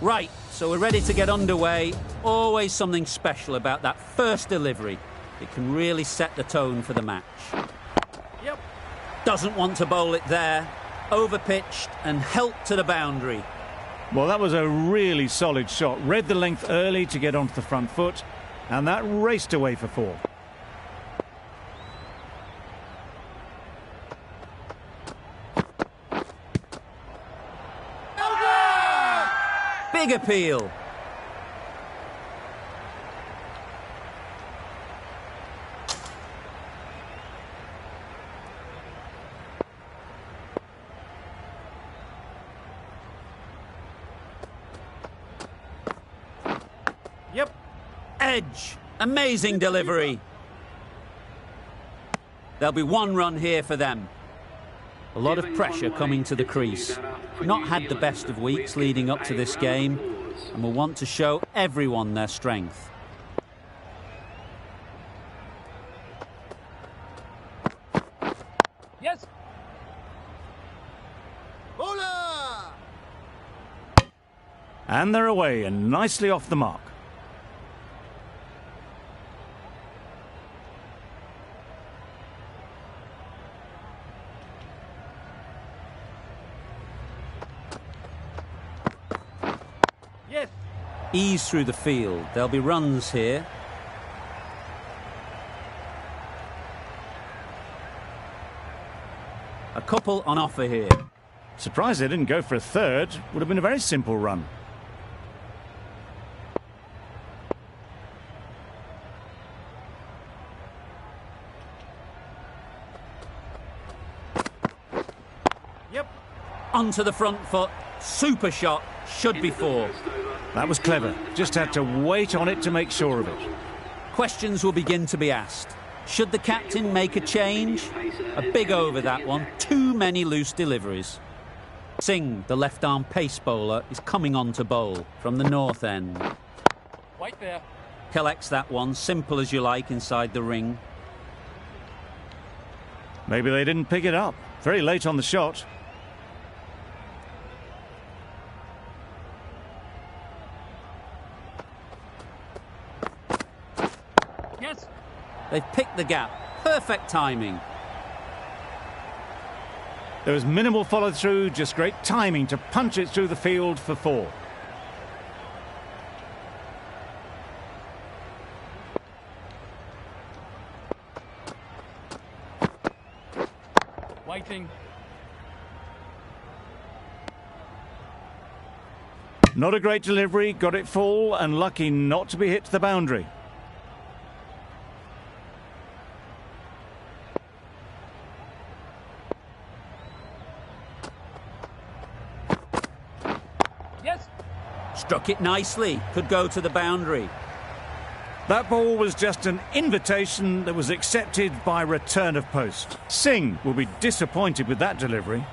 Right, so we're ready to get underway. Always something special about that first delivery. It can really set the tone for the match. Yep. Doesn't want to bowl it there. Overpitched and helped to the boundary. Well, that was a really solid shot. Read the length early to get onto the front foot, and that raced away for 4. Big appeal. Yep. Edge. Amazing delivery. There'll be 1 run here for them. A lot of pressure coming to the crease. Not had the best of weeks leading up to this game, and will want to show everyone their strength. Yes. Bowler! And they're away and nicely off the mark. Yes. Ease through the field. There'll be runs here. A couple on offer here. Surprised they didn't go for a third. Would have been a very simple run. Yep. Onto the front foot. Super shot. Should be 4. That was clever. Just had to wait on it to make sure of it. Questions will begin to be asked. Should the captain make a change? A big over that one. Too many loose deliveries. Singh, the left-arm pace bowler, is coming on to bowl from the north end. Wait there. Collects that one, simple as you like, inside the ring. Maybe they didn't pick it up. Very late on the shot. Yes. They've picked the gap. Perfect timing. There was minimal follow-through, just great timing to punch it through the field for 4. Waiting. Not a great delivery, got it full and lucky not to be hit to the boundary. Yes. Struck it nicely. Could go to the boundary. That ball was just an invitation that was accepted by return of post. Singh will be disappointed with that delivery.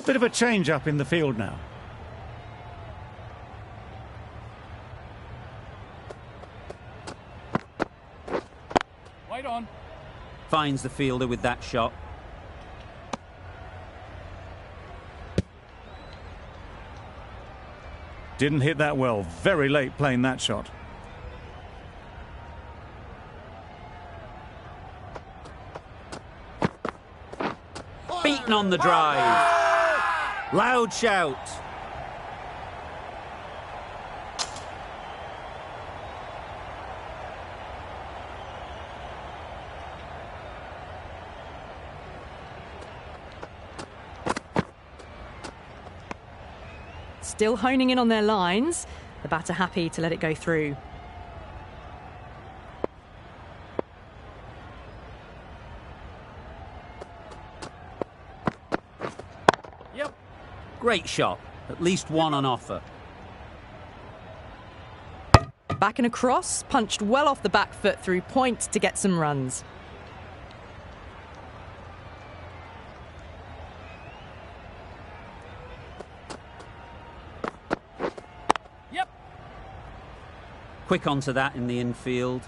Bit of a change-up in the field now. Wait on. Finds the fielder with that shot. Didn't hit that well. Very late playing that shot. Beaten on the drive. Loud shout. Still honing in on their lines. The batter happy to let it go through. Yep. Great shot. At least 1 on offer. Back and across, punched well off the back foot through point to get some runs. Quick onto that in the infield.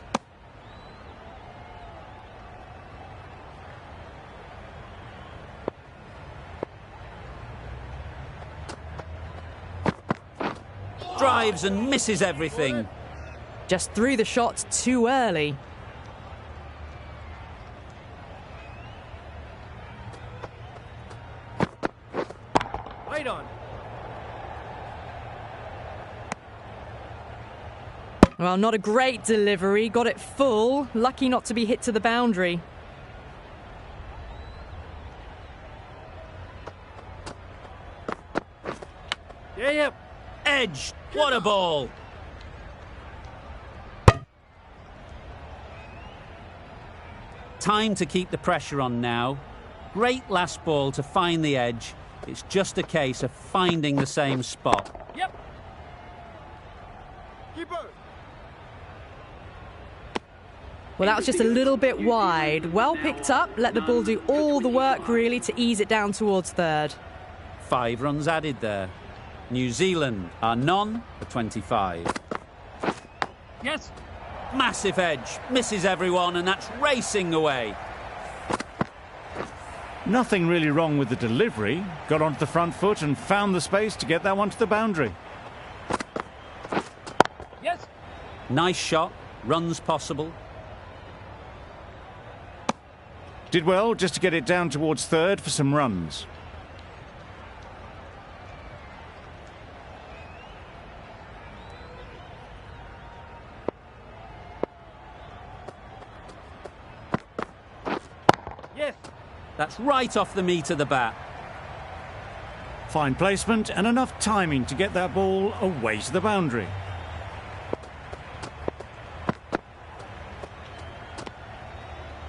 Drives and misses everything. Just threw the shot too early. Right on. Well, not a great delivery. Got it full. Lucky not to be hit to the boundary. Yeah. Edge. What a ball. Time to keep the pressure on now. Great last ball to find the edge. It's just a case of finding the same spot. Yep. Keeper. Well, that was just a little bit wide. Well picked up. Let the ball do all the work, really, to ease it down towards third. 5 runs added there. New Zealand are none for 25. Yes. Massive edge. Misses everyone, and that's racing away. Nothing really wrong with the delivery. Got onto the front foot and found the space to get that one to the boundary. Yes. Nice shot. Runs possible. Did well just to get it down towards third for some runs. Yes. That's right off the meat of the bat. Fine placement and enough timing to get that ball away to the boundary.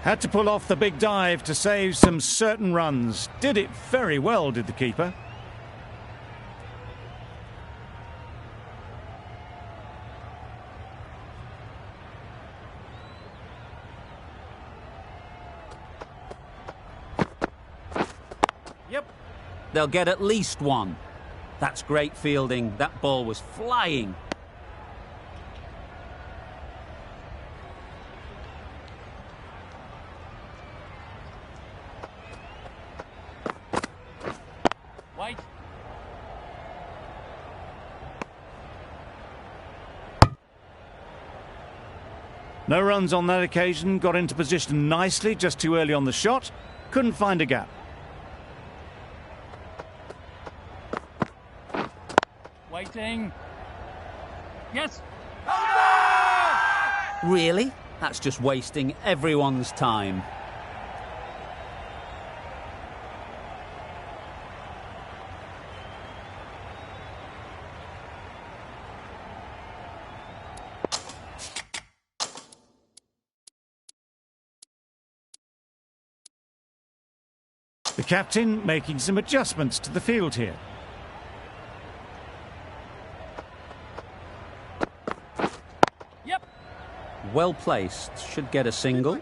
Had to pull off the big dive to save some certain runs. Did it very well, did the keeper. Yep. They'll get at least one. That's great fielding. That ball was flying. White. No runs on that occasion. Got into position nicely, just too early on the shot. Couldn't find a gap. Waiting. Yes. Really? That's just wasting everyone's time. The captain making some adjustments to the field here. Yep. Well placed. Should get a single.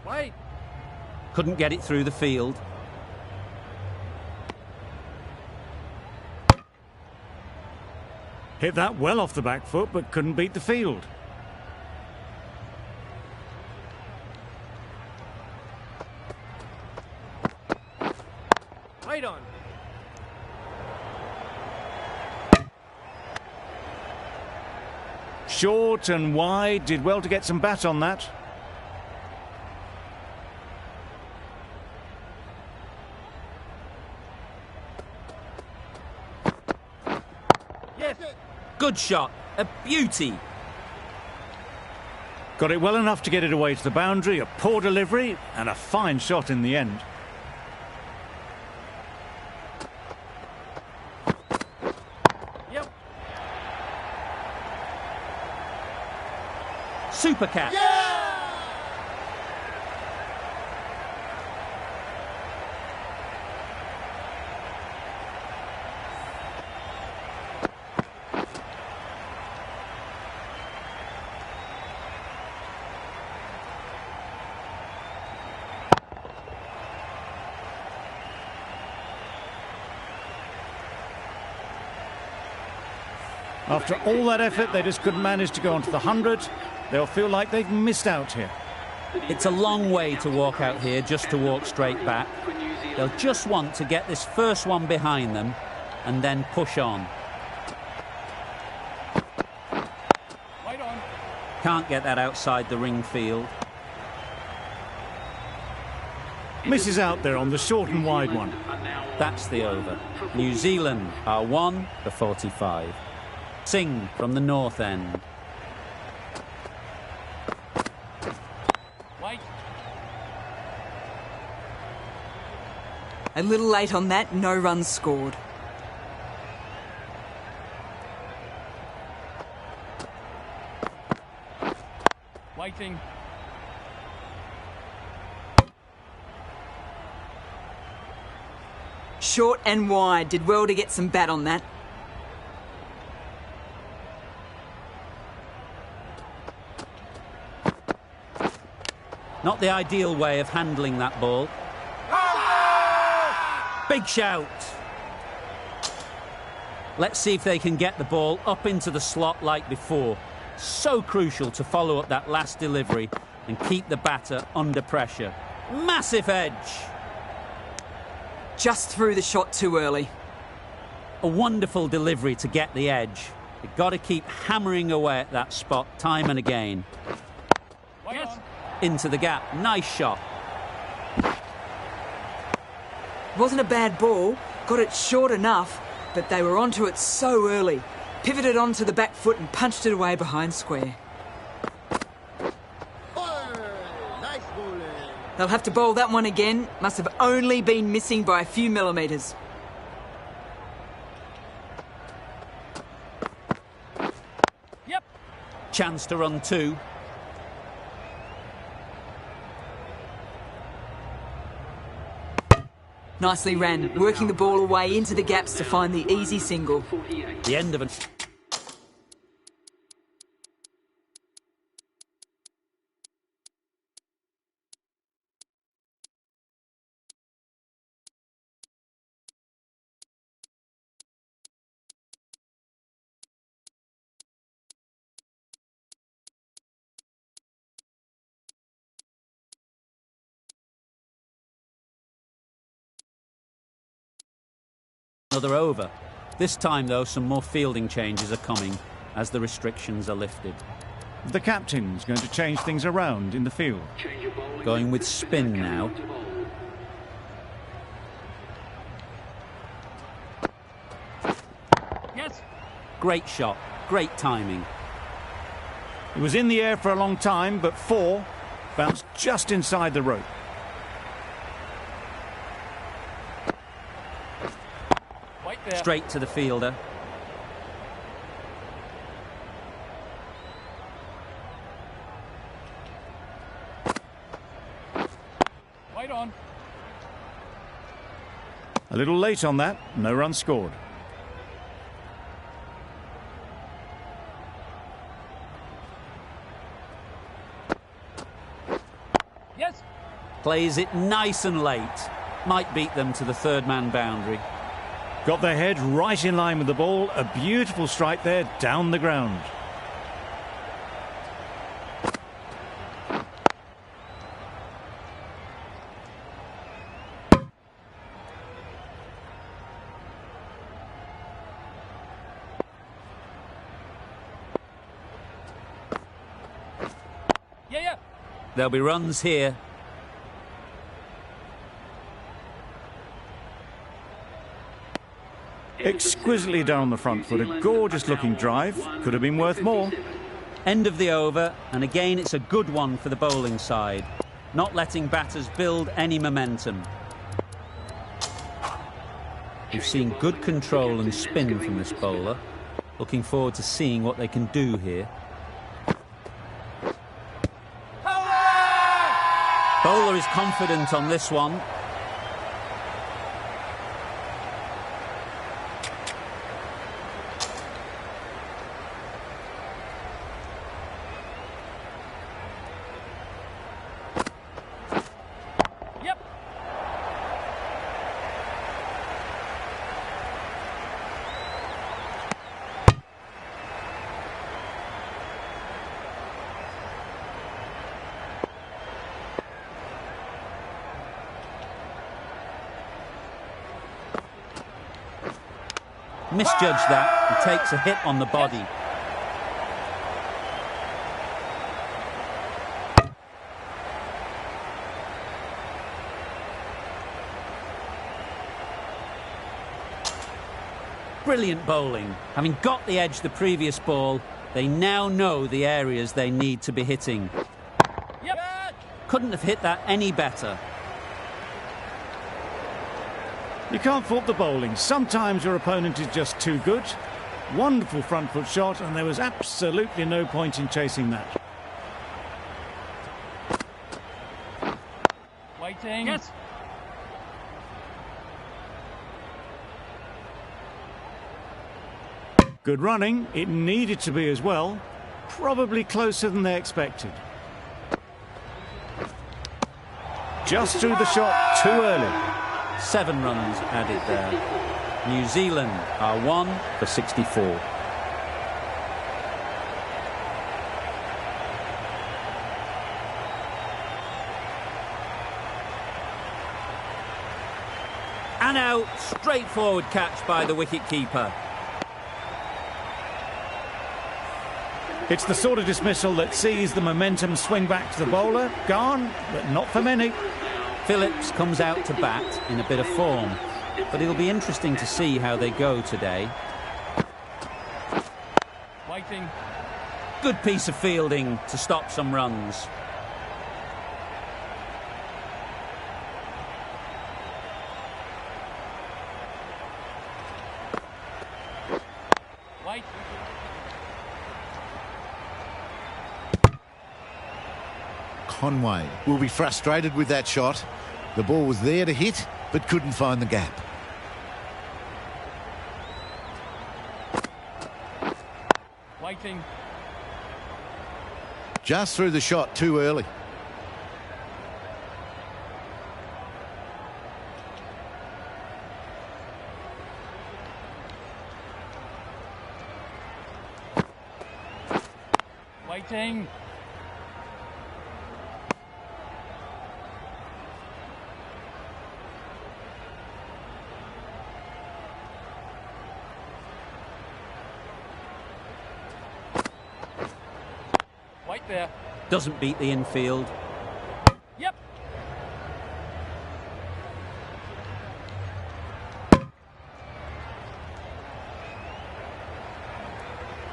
White. Couldn't get it through the field. Hit that well off the back foot, but couldn't beat the field. Right on. Short and wide, did well to get some bat on that. Yes. Good shot. A beauty. Got it well enough to get it away to the boundary, a poor delivery and a fine shot in the end. Yep. Super catch. After all that effort, they just couldn't manage to go onto the 100. They'll feel like they've missed out here. It's a long way to walk out here just to walk straight back. They'll just want to get this first one behind them and then push on. Right on. Can't get that outside the ring field. Misses out there on the short and wide one. That's the over. New Zealand are 1 for 45. Singh from the north end. Wait. A little late on that, no runs scored. Waiting. Short and wide, did well to get some bat on that. Not the ideal way of handling that ball. Big shout. Let's see if they can get the ball up into the slot like before. So crucial to follow up that last delivery and keep the batter under pressure. Massive edge. Just threw the shot too early. A wonderful delivery to get the edge. You've got to keep hammering away at that spot time and again. Yes. Into the gap. Nice shot. Wasn't a bad ball, got it short enough, but they were onto it so early. Pivoted onto the back foot and punched it away behind square. They'll have to bowl that one again. Must have only been missing by a few millimetres. Yep. Chance to run 2. Nicely ran, working the ball away into the gaps to find the easy single. The end of another over. This time, though, some more fielding changes are coming as the restrictions are lifted. The captain's going to change things around in the field. Going with spin now. Yes. Great shot. Great timing. It was in the air for a long time, but 4 bounced just inside the rope. Wait there. Straight to the fielder. Wait on. A little late on that, no run scored. Yes. Plays it nice and late. Might beat them to the third man boundary. Got their head right in line with the ball. A beautiful strike there down the ground. Yeah. There'll be runs here. Exquisitely down the front foot. A gorgeous looking drive. Could have been worth more. End of the over, and again it's a good one for the bowling side. Not letting batters build any momentum. We've seen good control and spin from this bowler. Looking forward to seeing what they can do here. Bowler is confident on this one. Yep. Misjudged that and takes a hit on the body. Brilliant bowling. Having got the edge the previous ball, they now know the areas they need to be hitting. Yep. Couldn't have hit that any better. You can't fault the bowling. Sometimes your opponent is just too good. Wonderful front foot shot, and there was absolutely no point in chasing that. Waiting. Yes. Good running. It needed to be as well. Probably closer than they expected. Just threw the shot too early. 7 runs added there. New Zealand are 1 for 64. And out, straightforward catch by the wicket-keeper. It's the sort of dismissal that sees the momentum swing back to the bowler. Gone, but not for many. Phillips comes out to bat in a bit of form, but it'll be interesting to see how they go today. Waiting. Good piece of fielding to stop some runs. Wait. Conway will be frustrated with that shot. The ball was there to hit, but couldn't find the gap. Waiting. Just threw the shot too early. Waiting. Wait there. Doesn't beat the infield. Yep.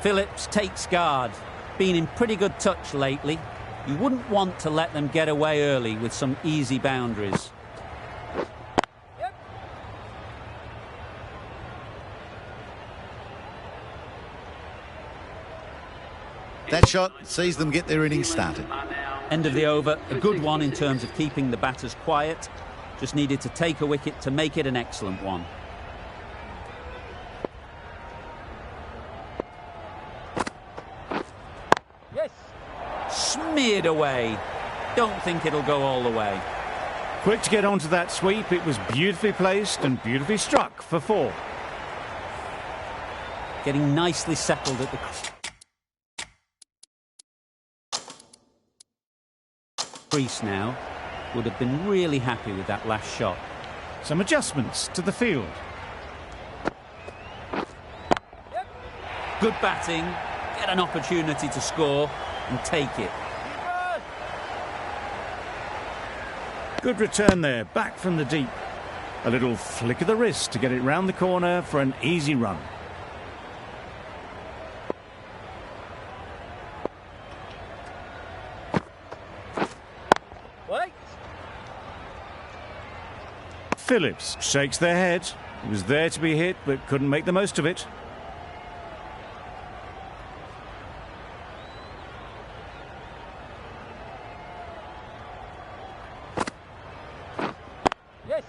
Phillips takes guard. Been in pretty good touch lately. You wouldn't want to let them get away early with some easy boundaries. Yep. That shot sees them get their innings started. End of the over, a good one in terms of keeping the batters quiet. Just needed to take a wicket to make it an excellent one. Yes. Smeared away. Don't think it'll go all the way. Quick to get onto that sweep. It was beautifully placed and beautifully struck for 4. Getting nicely settled at the crease now. Would have been really happy with that last shot. Some adjustments to the field. Good batting, get an opportunity to score and take it. Good return there, back from the deep. A little flick of the wrist to get it round the corner for an easy run. Wait. Phillips shakes their head. It was there to be hit, but couldn't make the most of it. Yes.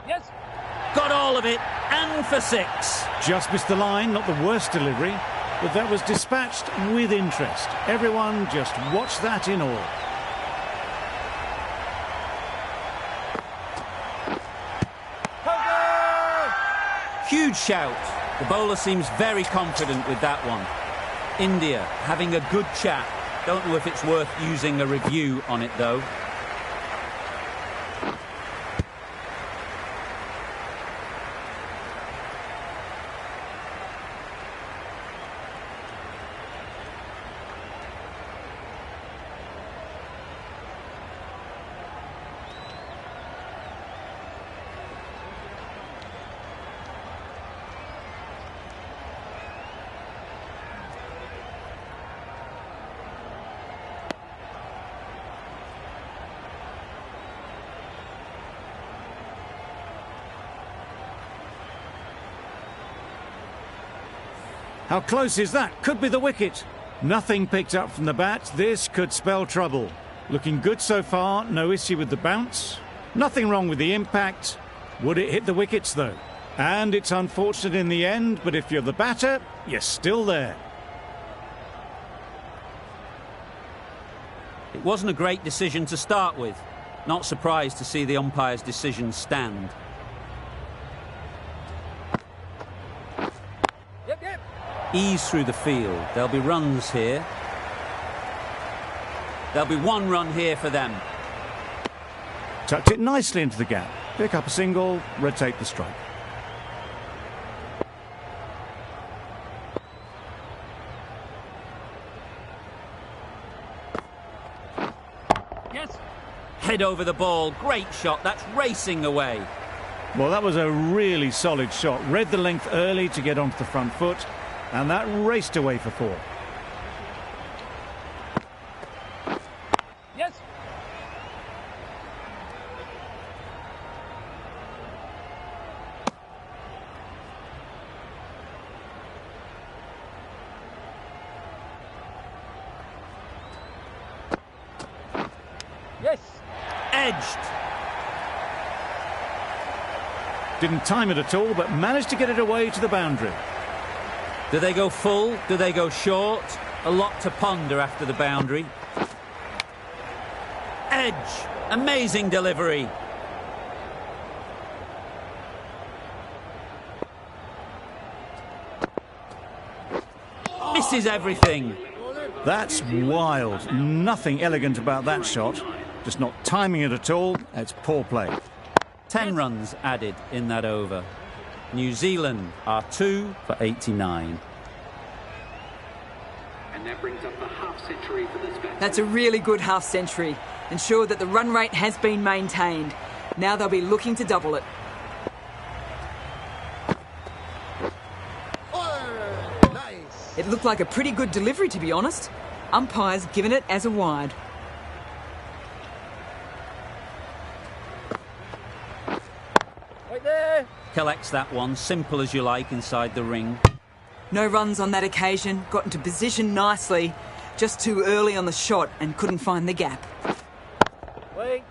Yes. Got all of it, and for 6. Just missed the line, not the worst delivery, but that was dispatched with interest. Everyone just watched that in awe. Huge shout. The bowler seems very confident with that one. India having a good chat. Don't know if it's worth using a review on it though. How close is that? Could be the wicket. Nothing picked up from the bat. This could spell trouble. Looking good so far. No issue with the bounce. Nothing wrong with the impact. Would it hit the wickets though? And it's unfortunate in the end, but if you're the batter, you're still there. It wasn't a great decision to start with. Not surprised to see the umpire's decision stand. Ease through the field. There'll be runs here. There'll be one run here for them. Tucked it nicely into the gap. Pick up a single, rotate the strike. Yes. Head over the ball. Great shot. That's racing away. Well, that was a really solid shot. Read the length early to get onto the front foot. And that raced away for 4. Yes. Yes. Edged. Didn't time it at all, but managed to get it away to the boundary. Do they go full? Do they go short? A lot to ponder after the boundary. Edge. Amazing delivery. Misses everything. That's wild. Nothing elegant about that shot. Just not timing it at all. It's poor play. 10 runs added in that over. New Zealand are 2 for 89. And that brings up the half-century for this batsman. That's a really good half-century. Ensure that the run rate has been maintained. Now they'll be looking to double it. Nice. It looked like a pretty good delivery, to be honest. Umpire's given it as a wide. Right there. Collects that one, simple as you like, inside the ring. No runs on that occasion, got into position nicely, just too early on the shot and couldn't find the gap. Wait.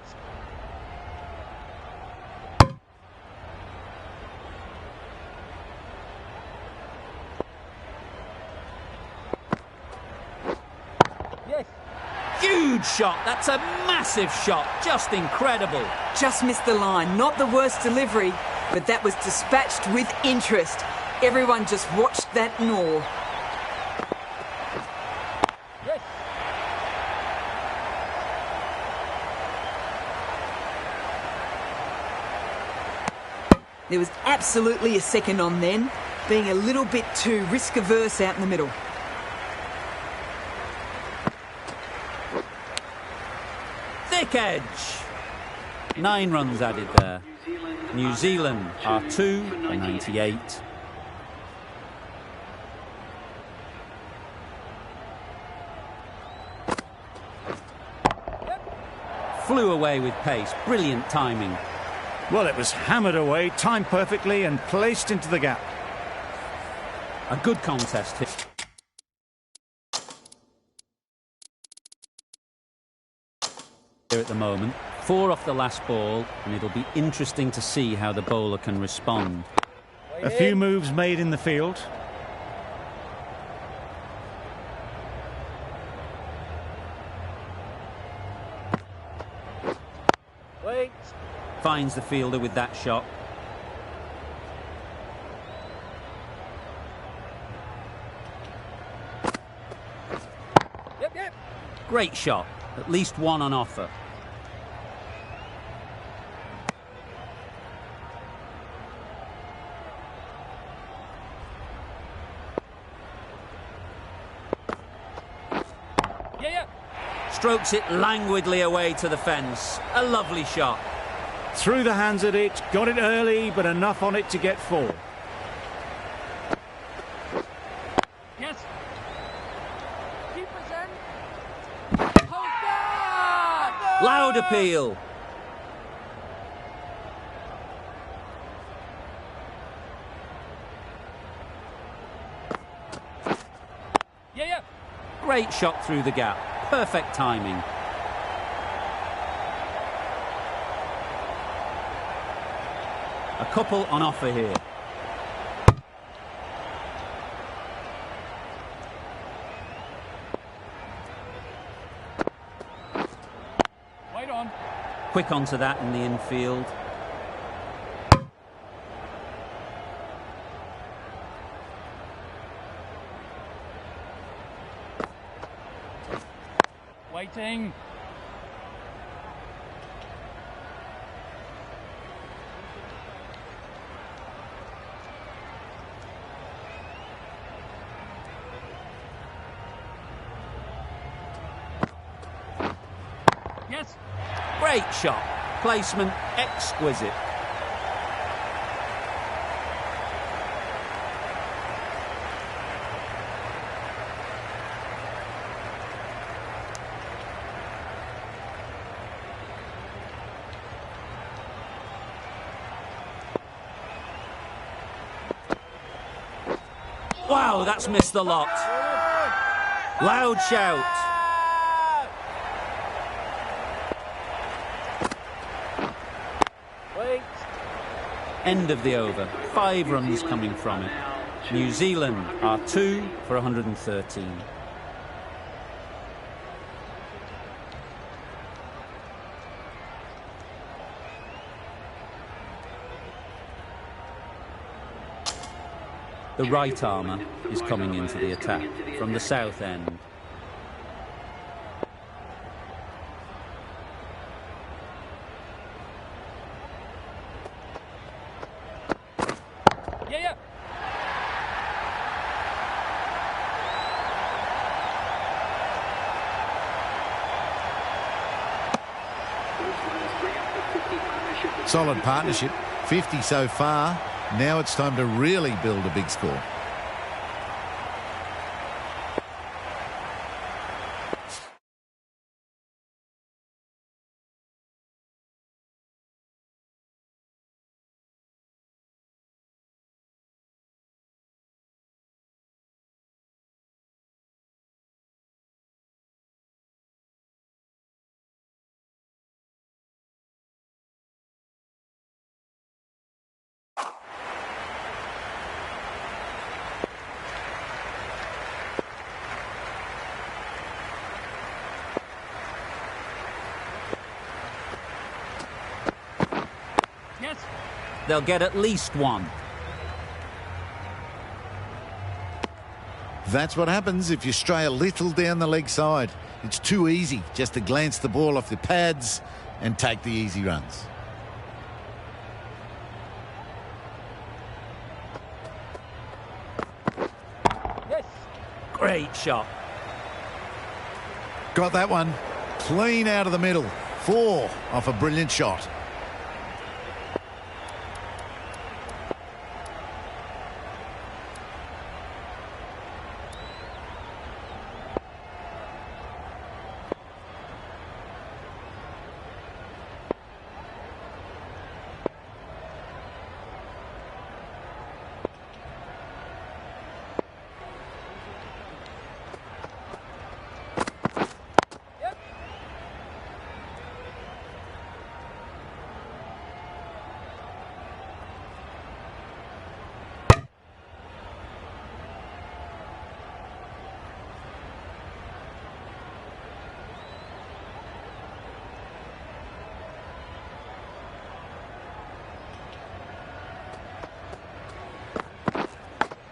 Yes. Huge shot. That's a massive shot. Just incredible. Just missed the line, not the worst delivery, but that was dispatched with interest. Everyone just watched that gnaw. Yes. There was absolutely a second on then, being a little bit too risk-averse out in the middle. Thick edge. 9 runs added there. New Zealand are 2 for 98. Flew away with pace. Brilliant timing. Well, it was hammered away, timed perfectly and placed into the gap. A good contest here. Here at the moment. 4 off the last ball, and it'll be interesting to see how the bowler can respond. A few moves made in the field. Wait. Finds the fielder with that shot. Great shot. At least one on offer. Strokes it languidly away to the fence. A lovely shot. Threw the hands at it, got it early, but enough on it to get 4. Yes. Keeper's in. Hold that! Loud appeal. Yeah. Great shot through the gap. Perfect timing. A couple on offer here. Wait on. Quick onto that in the infield. Waiting. Yes. Great shot. Placement exquisite. Wow, that's missed the lot. Loud shout. Wait. End of the over. 5 runs coming from it. New Zealand are 2 for 113. The right armour is coming into the attack from the south end. Yeah. Solid partnership. 50 so far. Now it's time to really build a big score. Yes. They'll get at least 1. That's what happens if you stray a little down the leg side. It's too easy just to glance the ball off the pads and take the easy runs. Yes. Great shot. Got that one. Clean out of the middle. 4 off a brilliant shot.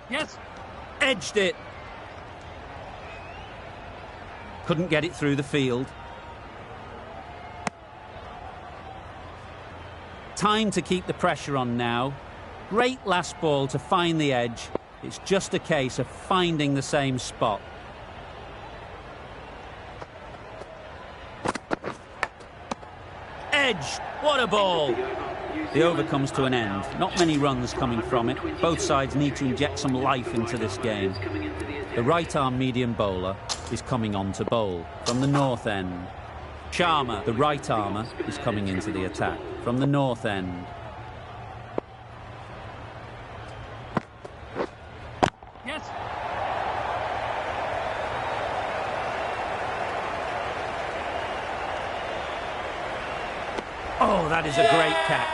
Yes. Edged it. Couldn't get it through the field. Time to keep the pressure on now. Great last ball to find the edge. It's just a case of finding the same spot. Edge! What a ball! The over comes to an end. Not many runs coming from it. Both sides need to inject some life into this game. The right-arm medium bowler is coming on to bowl from the north end. Sharma, the right-armer, is coming into the attack from the north end. Yes. Oh, that is a great catch.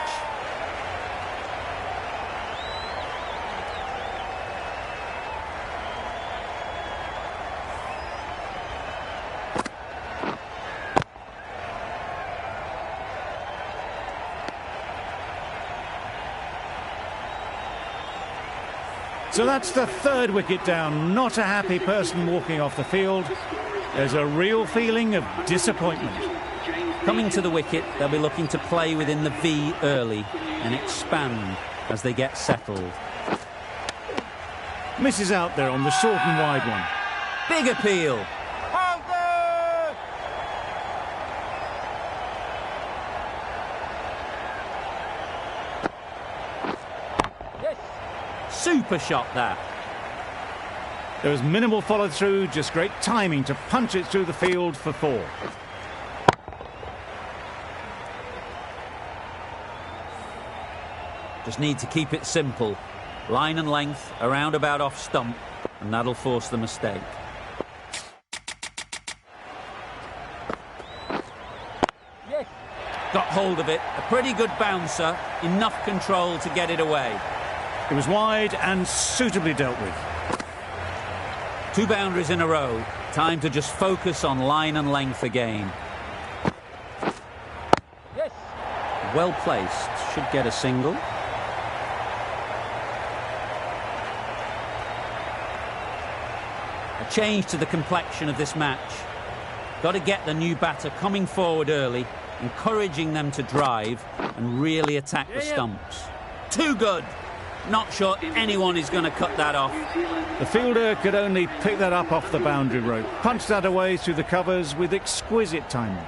So that's the third wicket down. Not a happy person walking off the field. There's a real feeling of disappointment. Coming to the wicket, they'll be looking to play within the V early and expand as they get settled. Misses out there on the short and wide one. Big appeal. Super shot that. There was minimal follow-through, just great timing to punch it through the field for 4. Just need to keep it simple. Line and length, around about off stump, and that'll force the mistake. Yes. Got hold of it, a pretty good bouncer, enough control to get it away. It was wide and suitably dealt with. 2 boundaries in a row. Time to just focus on line and length again. Yes. Well placed. Should get a single. A change to the complexion of this match. Got to get the new batter coming forward early, encouraging them to drive and really attack the stumps. Too good. Not sure anyone is going to cut that off. The fielder could only pick that up off the boundary rope. Punched that away through the covers with exquisite timing.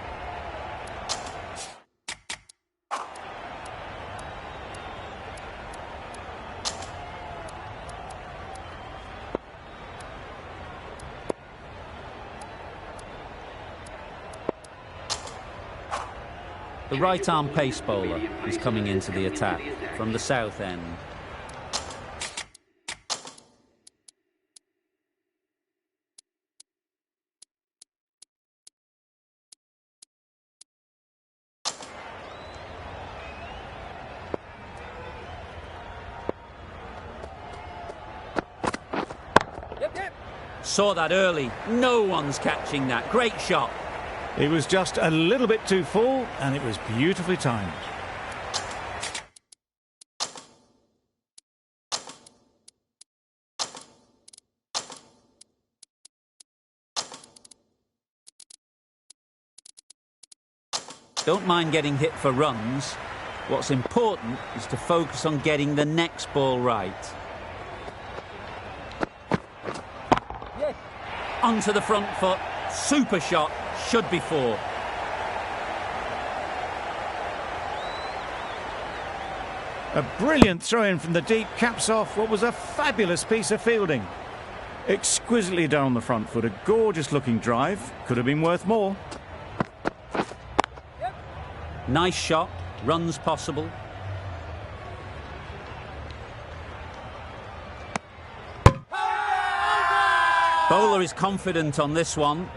The right-arm pace bowler is coming into the attack from the south end. Saw that early. No one's catching that. Great shot. It was just a little bit too full, and it was beautifully timed. Don't mind getting hit for runs. What's important is to focus on getting the next ball right. Yes. Onto the front foot. Super shot. Should be 4. A brilliant throw-in from the deep caps off what was a fabulous piece of fielding. Exquisitely down the front foot, a gorgeous-looking drive. Could have been worth more. Nice shot. Runs possible. Bowler is confident on this one.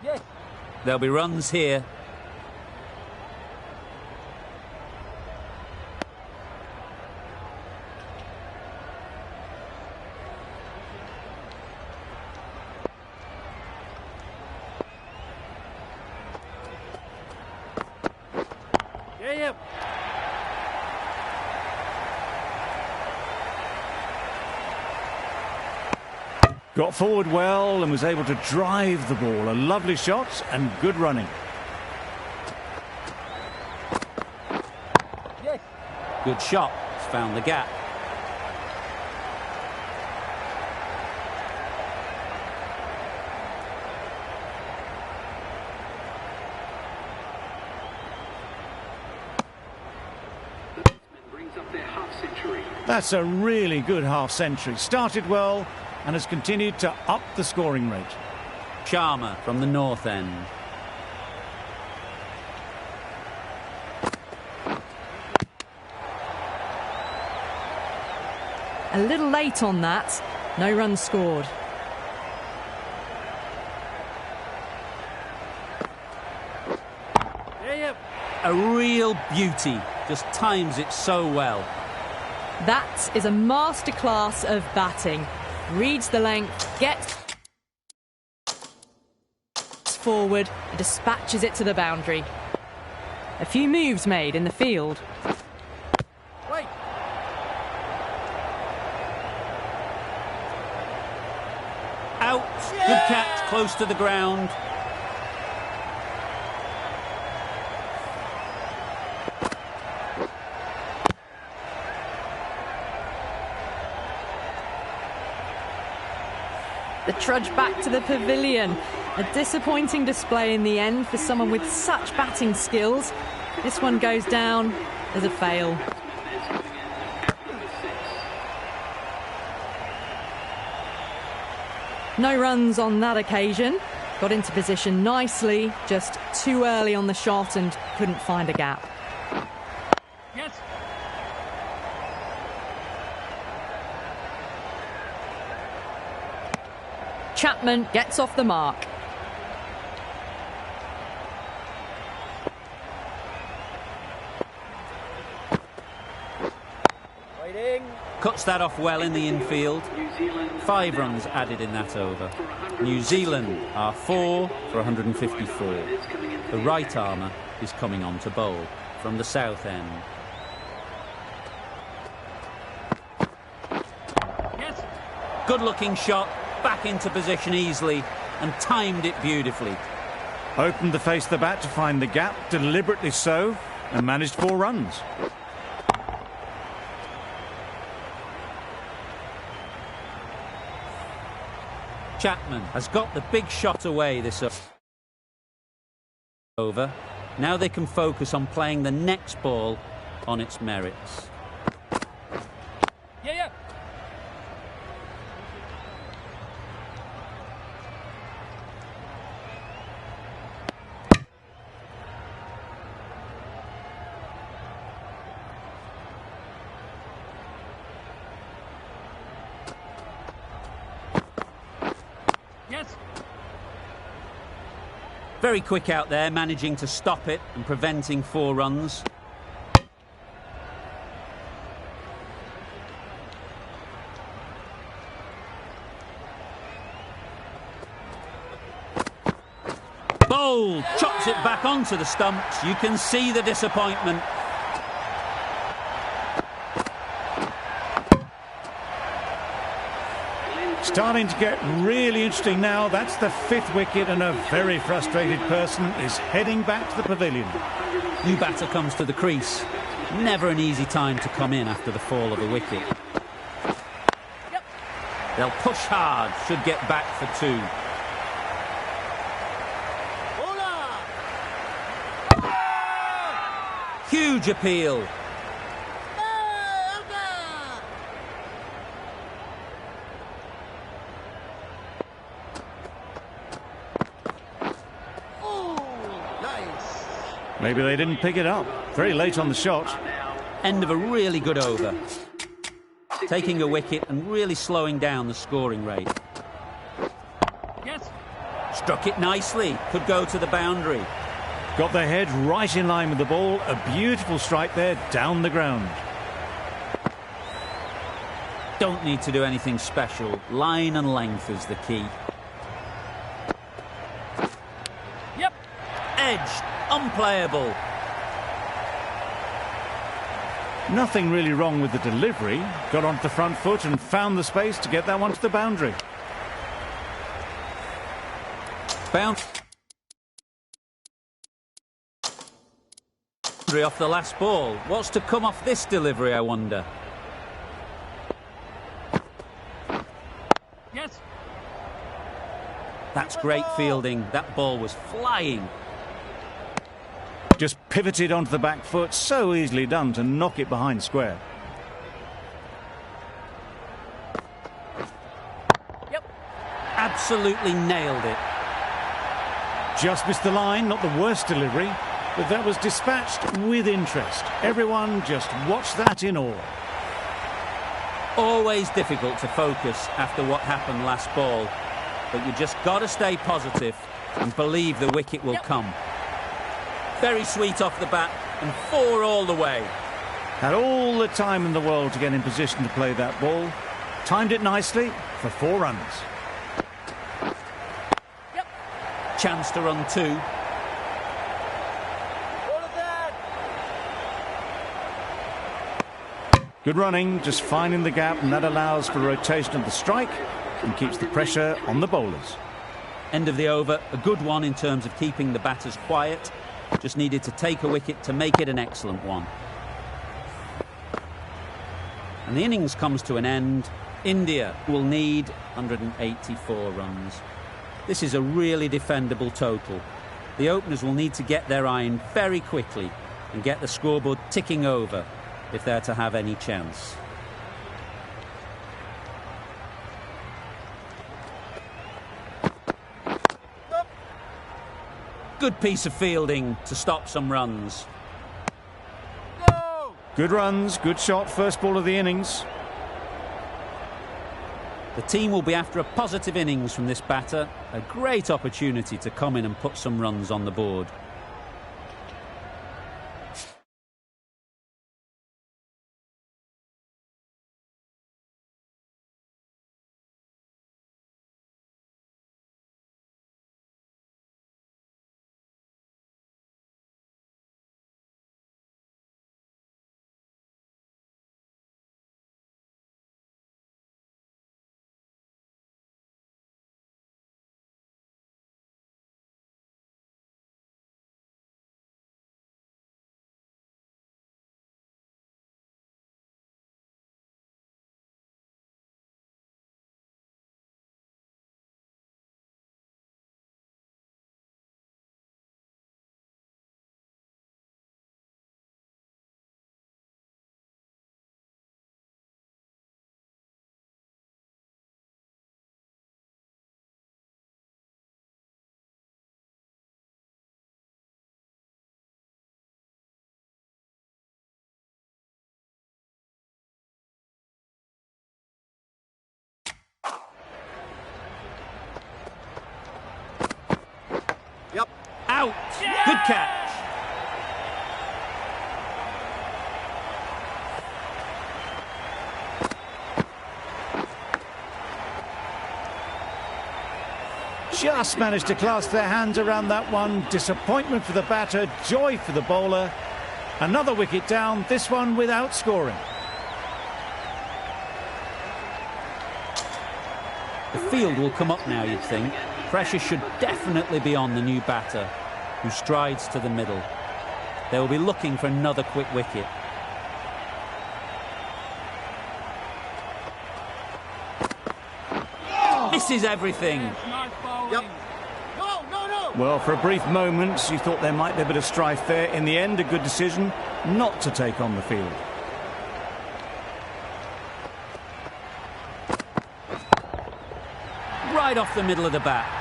Yes. There'll be runs here. Got forward well and was able to drive the ball. A lovely shot and good running. Yes. Good shot. He's found the gap. Brings up their half century. That's a really good half-century. Started well and has continued to up the scoring rate. Sharma from the north end. A little late on that. No runs scored. A real beauty. Just times it so well. That is a masterclass of batting. Reads the length, gets forward and dispatches it to the boundary. A few moves made in the field. Wait. Out. Good catch, close to the ground. The trudge back to the pavilion. A disappointing display in the end for someone with such batting skills. This one goes down as a fail. No runs on that occasion. Got into position nicely, just too early on the shot and couldn't find a gap. Yes. Chapman gets off the mark. Waiting. Cuts that off well in the infield. 5 runs added in that over. New Zealand are 4 for 154. The right armour is coming on to bowl from the south end. Yes. Good looking shot, back into position easily and timed it beautifully. Opened the face of the bat to find the gap, deliberately so, and managed 4 runs. Chapman has got the big shot away this over. Now they can focus on playing the next ball on its merits. Yeah. Yes. Very quick out there, managing to stop it and preventing 4 runs. Bold, chops it back onto the stumps. You can see the disappointment. Starting to get really interesting now. That's the 5th wicket and a very frustrated person is heading back to the pavilion. New batter comes to the crease. Never an easy time to come in after the fall of a wicket. Yep. They'll push hard, should get back for 2. Huge appeal. Maybe they didn't pick it up. Very late on the shot. End of a really good over. Taking a wicket and really slowing down the scoring rate. Yes. Struck it nicely. Could go to the boundary. Got their head right in line with the ball. A beautiful strike there down the ground. Don't need to do anything special. Line and length is the key. Yep. Edged. Unplayable. Nothing really wrong with the delivery. Got onto the front foot and found the space to get that one to the boundary. Bounce off the last ball. What's to come off this delivery, I wonder? Yes. That's great fielding. That ball was flying. Just pivoted onto the back foot. So easily done to knock it behind square. Yep. Absolutely nailed it. Just missed the line, not the worst delivery, but that was dispatched with interest. Everyone just watched that in awe. Always difficult to focus after what happened last ball, but you just got to stay positive and believe the wicket will come. Very sweet off the bat and 4 all the way. Had all the time in the world to get in position to play that ball. Timed it nicely for 4 runs. Chance to run 2. Good running, just finding the gap, and that allows for rotation of the strike and keeps the pressure on the bowlers. End of the over, a good one in terms of keeping the batters quiet. Just needed to take a wicket to make it an excellent one. And the innings comes to an end. India will need 184 runs. This is a really defendable total. The openers will need to get their iron very quickly and get the scoreboard ticking over if they're to have any chance. Good piece of fielding to stop some runs. Good runs, good shot, first ball of the innings. The team will be after a positive innings from this batter. A great opportunity to come in and put some runs on the board. Out! Yeah! Good catch! Just managed to clasp their hands around that one. Disappointment for the batter, joy for the bowler. Another wicket down, this one without scoring. The field will come up now, you'd think. Pressure should definitely be on the new batter, who strides to the middle. They will be looking for another quick wicket. Misses everything. Nice bowling. Well, for a brief moment, you thought there might be a bit of strife there. In the end, a good decision not to take on the field. Right off the middle of the bat.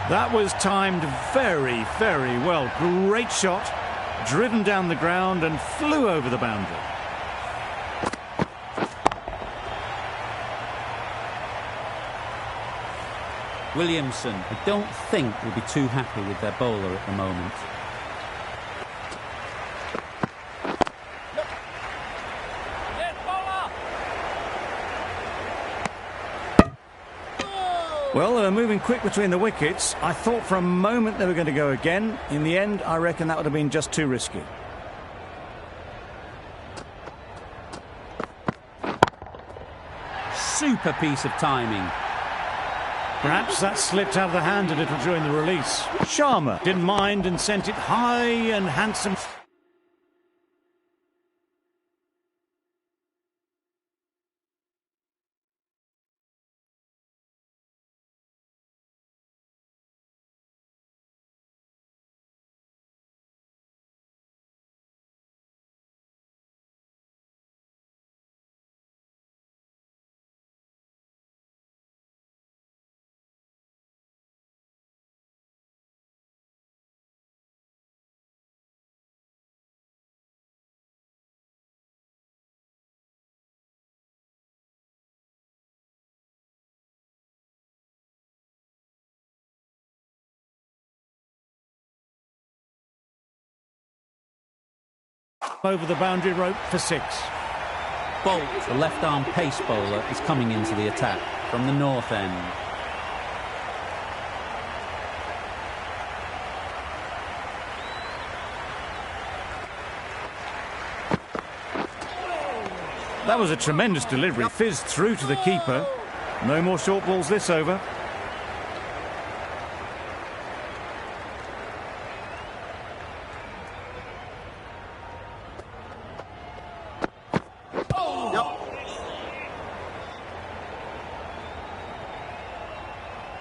That was timed very, very well. Great shot, driven down the ground and flew over the boundary. Williamson, I don't think, will be too happy with their bowler at the moment. Yes, bowler. Well, they were moving quick between the wickets. I thought for a moment they were going to go again. In the end, I reckon that would have been just too risky. Super piece of timing. Perhaps that slipped out of the hand a little during the release. Sharma didn't mind and sent it high and handsome. Over the boundary rope for 6. Bolt, the left-arm pace bowler, is coming into the attack from the north end. That was a tremendous delivery. Fizzed through to the keeper. No more short balls this over.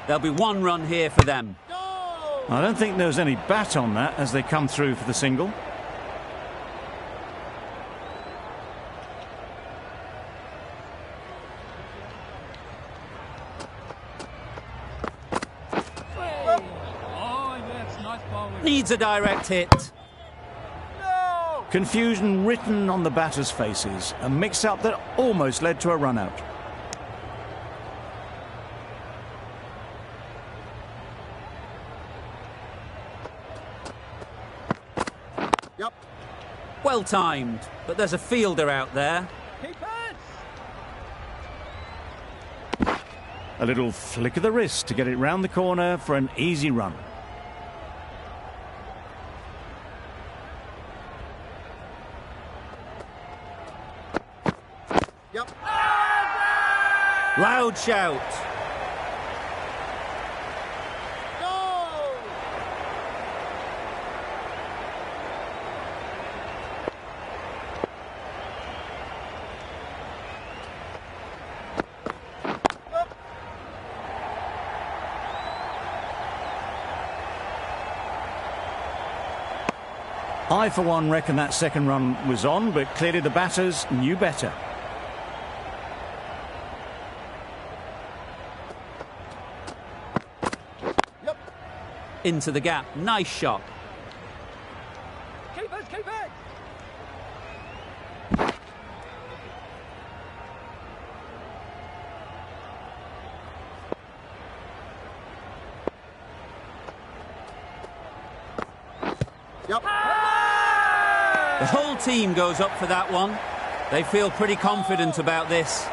There'll be 1 run here for them. I don't think there was any bat on that as they come through for the single. Oh, yes, nice bowling. Needs a direct hit. Confusion written on the batters' faces. A mix-up that almost led to a run-out. Well timed, but there's a fielder out there. A little flick of the wrist to get it round the corner for an easy run. Loud shout. I, for one, reckon that second run was on, but clearly the batters knew better. Into the gap. Nice shot. Keep it, keep it. The whole team goes up for that one. They feel pretty confident about this.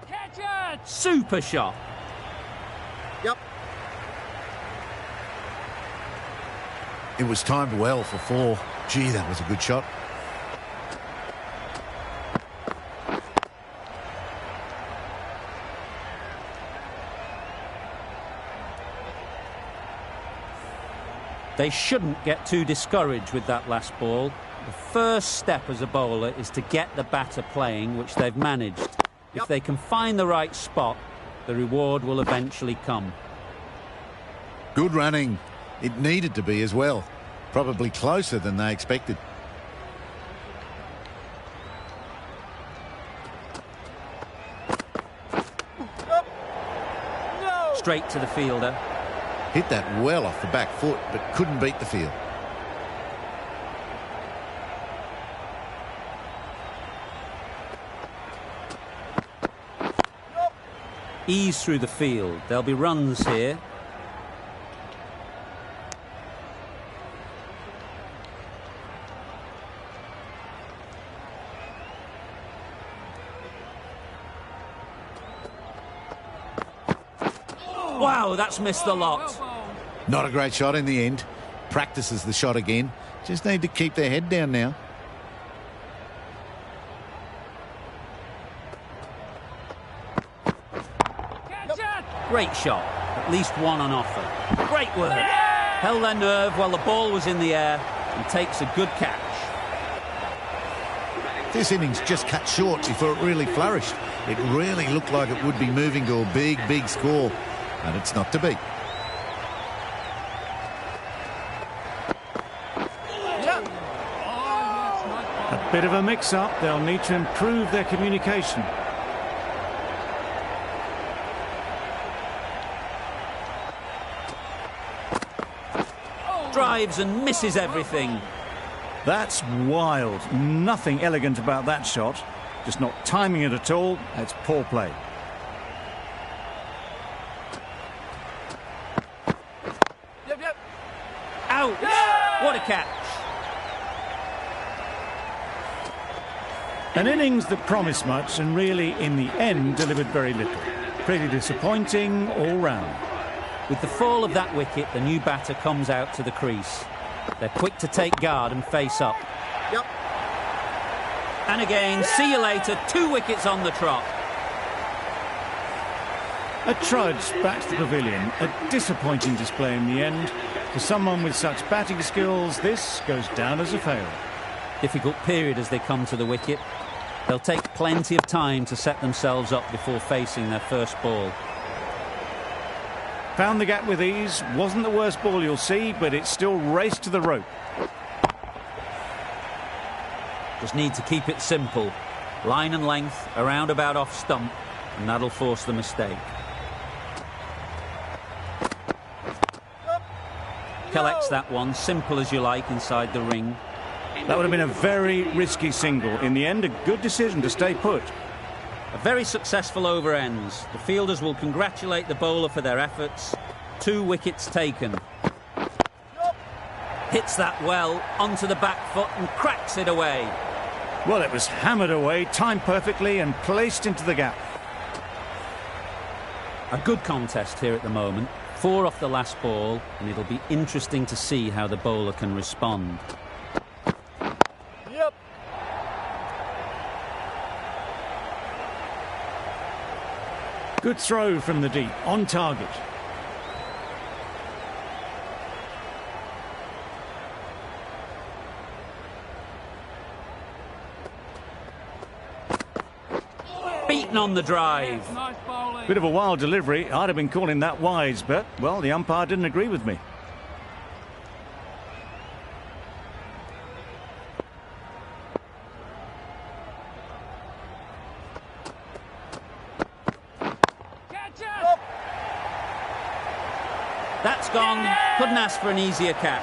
Catch it. Super shot. It was timed well for 4. Gee, that was a good shot. They shouldn't get too discouraged with that last ball. The first step as a bowler is to get the batter playing, which they've managed. If they can find the right spot, the reward will eventually come. Good running. It needed to be as well. Probably closer than they expected. Straight to the fielder. Hit that well off the back foot, but couldn't beat the field. Ease through the field. There'll be runs here. Wow, that's missed the lot. Not a great shot in the end. Practices the shot again. Just need to keep their head down now. Great shot. At least one on offer. Great work. Held their nerve while the ball was in the air and takes a good catch. This innings just cut short before it really flourished. It really looked like it would be moving to a big, big score, and it's not to be. A bit of a mix-up. They'll need to improve their communication. Drives and misses everything. That's wild. Nothing elegant about that shot. Just not timing it at all. It's poor play. Out! What a catch. An innings that promised much and really, in the end, delivered very little. Pretty disappointing all round. With the fall of that wicket, the new batter comes out to the crease. They're quick to take guard and face up. Yep. And again, see you later, 2 wickets on the trot. A trudge back to the pavilion. A disappointing display in the end. For someone with such batting skills, this goes down as a fail. Difficult period as they come to the wicket. They'll take plenty of time to set themselves up before facing their first ball. Found the gap with ease. Wasn't the worst ball you'll see, but it still raced to the rope. Just need to keep it simple. Line and length, around about off stump, and that'll force the mistake. Collects that one, simple as you like, inside the ring. That would have been a very risky single. In the end, a good decision to stay put. A very successful over ends. The fielders will congratulate the bowler for their efforts. 2 wickets taken. Hits that well, onto the back foot and cracks it away. Well, it was hammered away, timed perfectly and placed into the gap. A good contest here at the moment. 4 off the last ball, and it'll be interesting to see how the bowler can respond. Good throw from the deep, on target. Beaten on the drive. Bit of a wild delivery. I'd have been calling that wise, but, well, the umpire didn't agree with me. That's gone. Couldn't ask for an easier catch.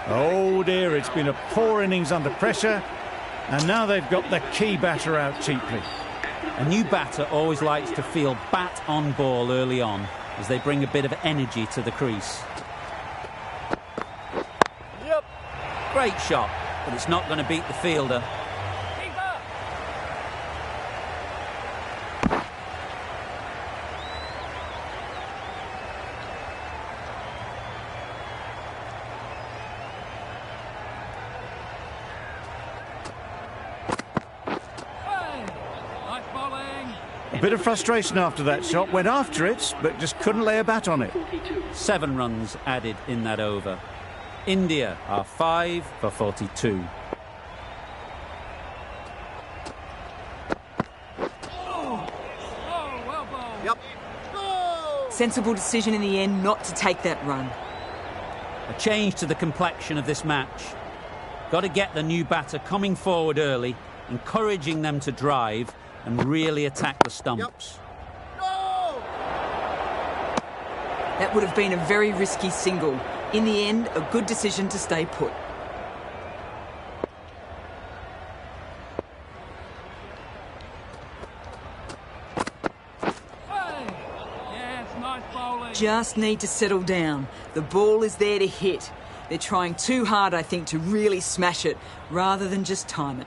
Oh dear, it's been a poor innings under pressure, and now they've got the key batter out cheaply. A new batter always likes to feel bat on ball early on, as they bring a bit of energy to the crease. Great shot, but it's not going to beat the fielder. A bit of frustration after that shot. Went after it, but just couldn't lay a bat on it. 7 runs added in that over. India are 5 for 42. Sensible decision in the end not to take that run. A change to the complexion of this match. Got to get the new batter coming forward early, encouraging them to drive and really attack the stumps. That would have been a very risky single. In the end, a good decision to stay put. Just need to settle down. The ball is there to hit. They're trying too hard, I think, to really smash it, rather than just time it.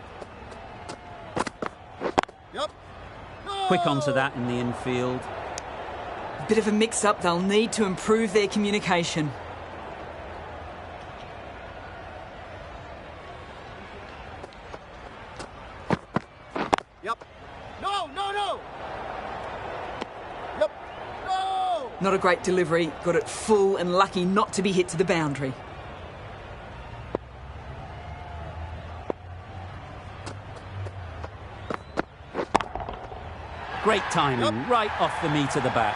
Quick onto that in the infield. A bit of a mix-up, they'll need to improve their communication. Not a great delivery, got it full and lucky not to be hit to the boundary. Great timing, right off the meat of the bat.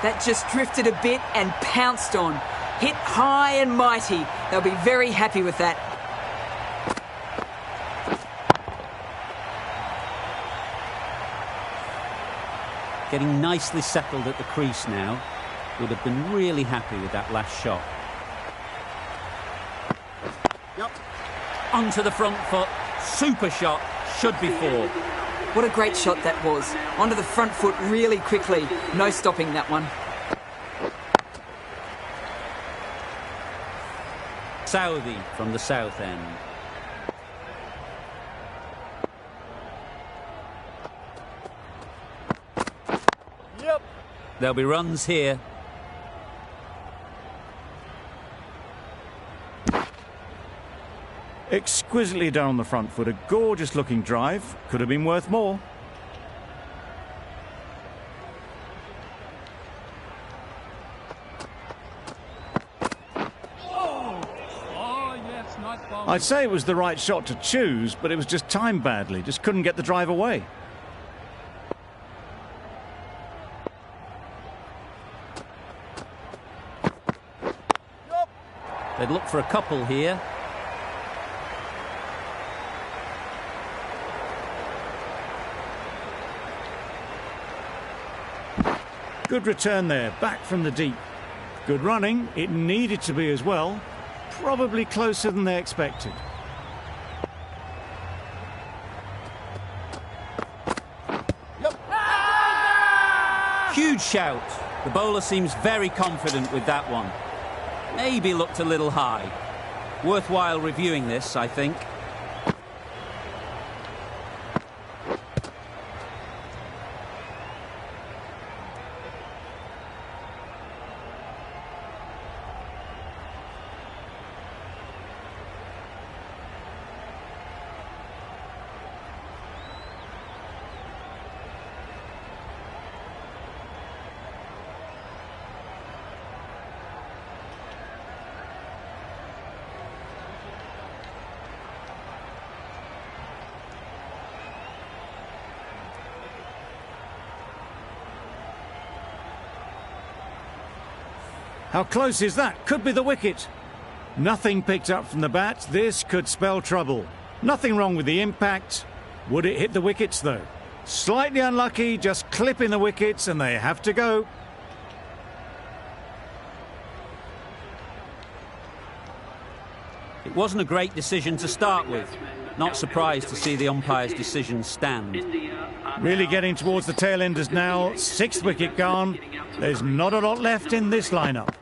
That just drifted a bit and pounced on. Hit high and mighty. They'll be very happy with that. Getting nicely settled at the crease now. Would have been really happy with that last shot. Onto the front foot. Super shot. Should be four. What a great shot that was. Onto the front foot really quickly. No stopping that one. Southey from the south end. There'll be runs here. Exquisitely done on the front foot. A gorgeous looking drive. Could have been worth more. Yes, nice ball. I'd say it was the right shot to choose, but it was just timed badly. Just couldn't get the drive away. They'd look for a couple here. Good return there, back from the deep. Good running, it needed to be as well. Probably closer than they expected. Huge shout. The bowler seems very confident with that one. Maybe looked a little high. Worthwhile reviewing this, I think. How close is that? Could be the wicket. Nothing picked up from the bat. This could spell trouble. Nothing wrong with the impact. Would it hit the wickets though? Slightly unlucky, just clipping the wickets and they have to go. It wasn't a great decision to start with. Not surprised to see the umpire's decision stand. Really getting towards the tail enders now. Sixth wicket gone. There's not a lot left in this lineup.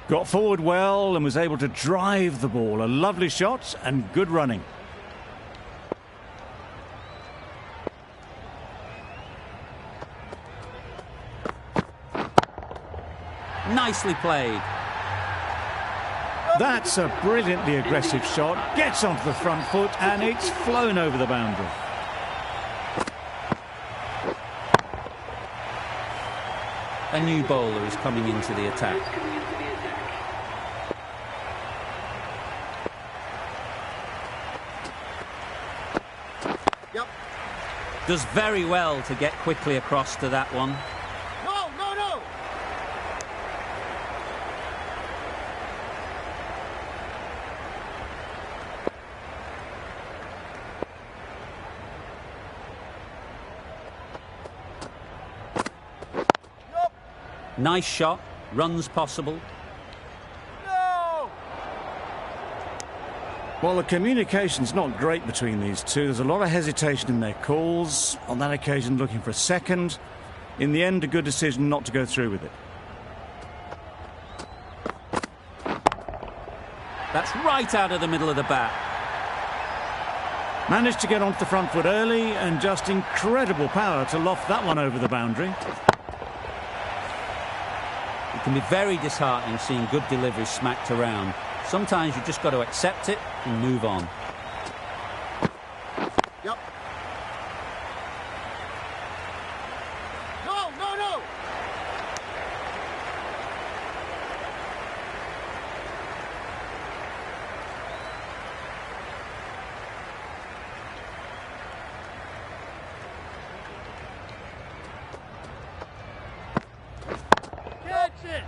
Got forward well and was able to drive the ball. A lovely shot and good running. Nicely played. That's a brilliantly aggressive shot. Gets onto the front foot and it's flown over the boundary. A new bowler is coming into the attack. Does very well to get quickly across to that one. Nice shot, runs possible. Well, the communication's not great between these two. There's a lot of hesitation in their calls. On that occasion, looking for a second. In the end, a good decision not to go through with it. That's right out of the middle of the bat. Managed to get onto the front foot early and just incredible power to loft that one over the boundary. It can be very disheartening seeing good deliveries smacked around. Sometimes you've just got to accept it and move on. Yep. No, no, no! Catch it!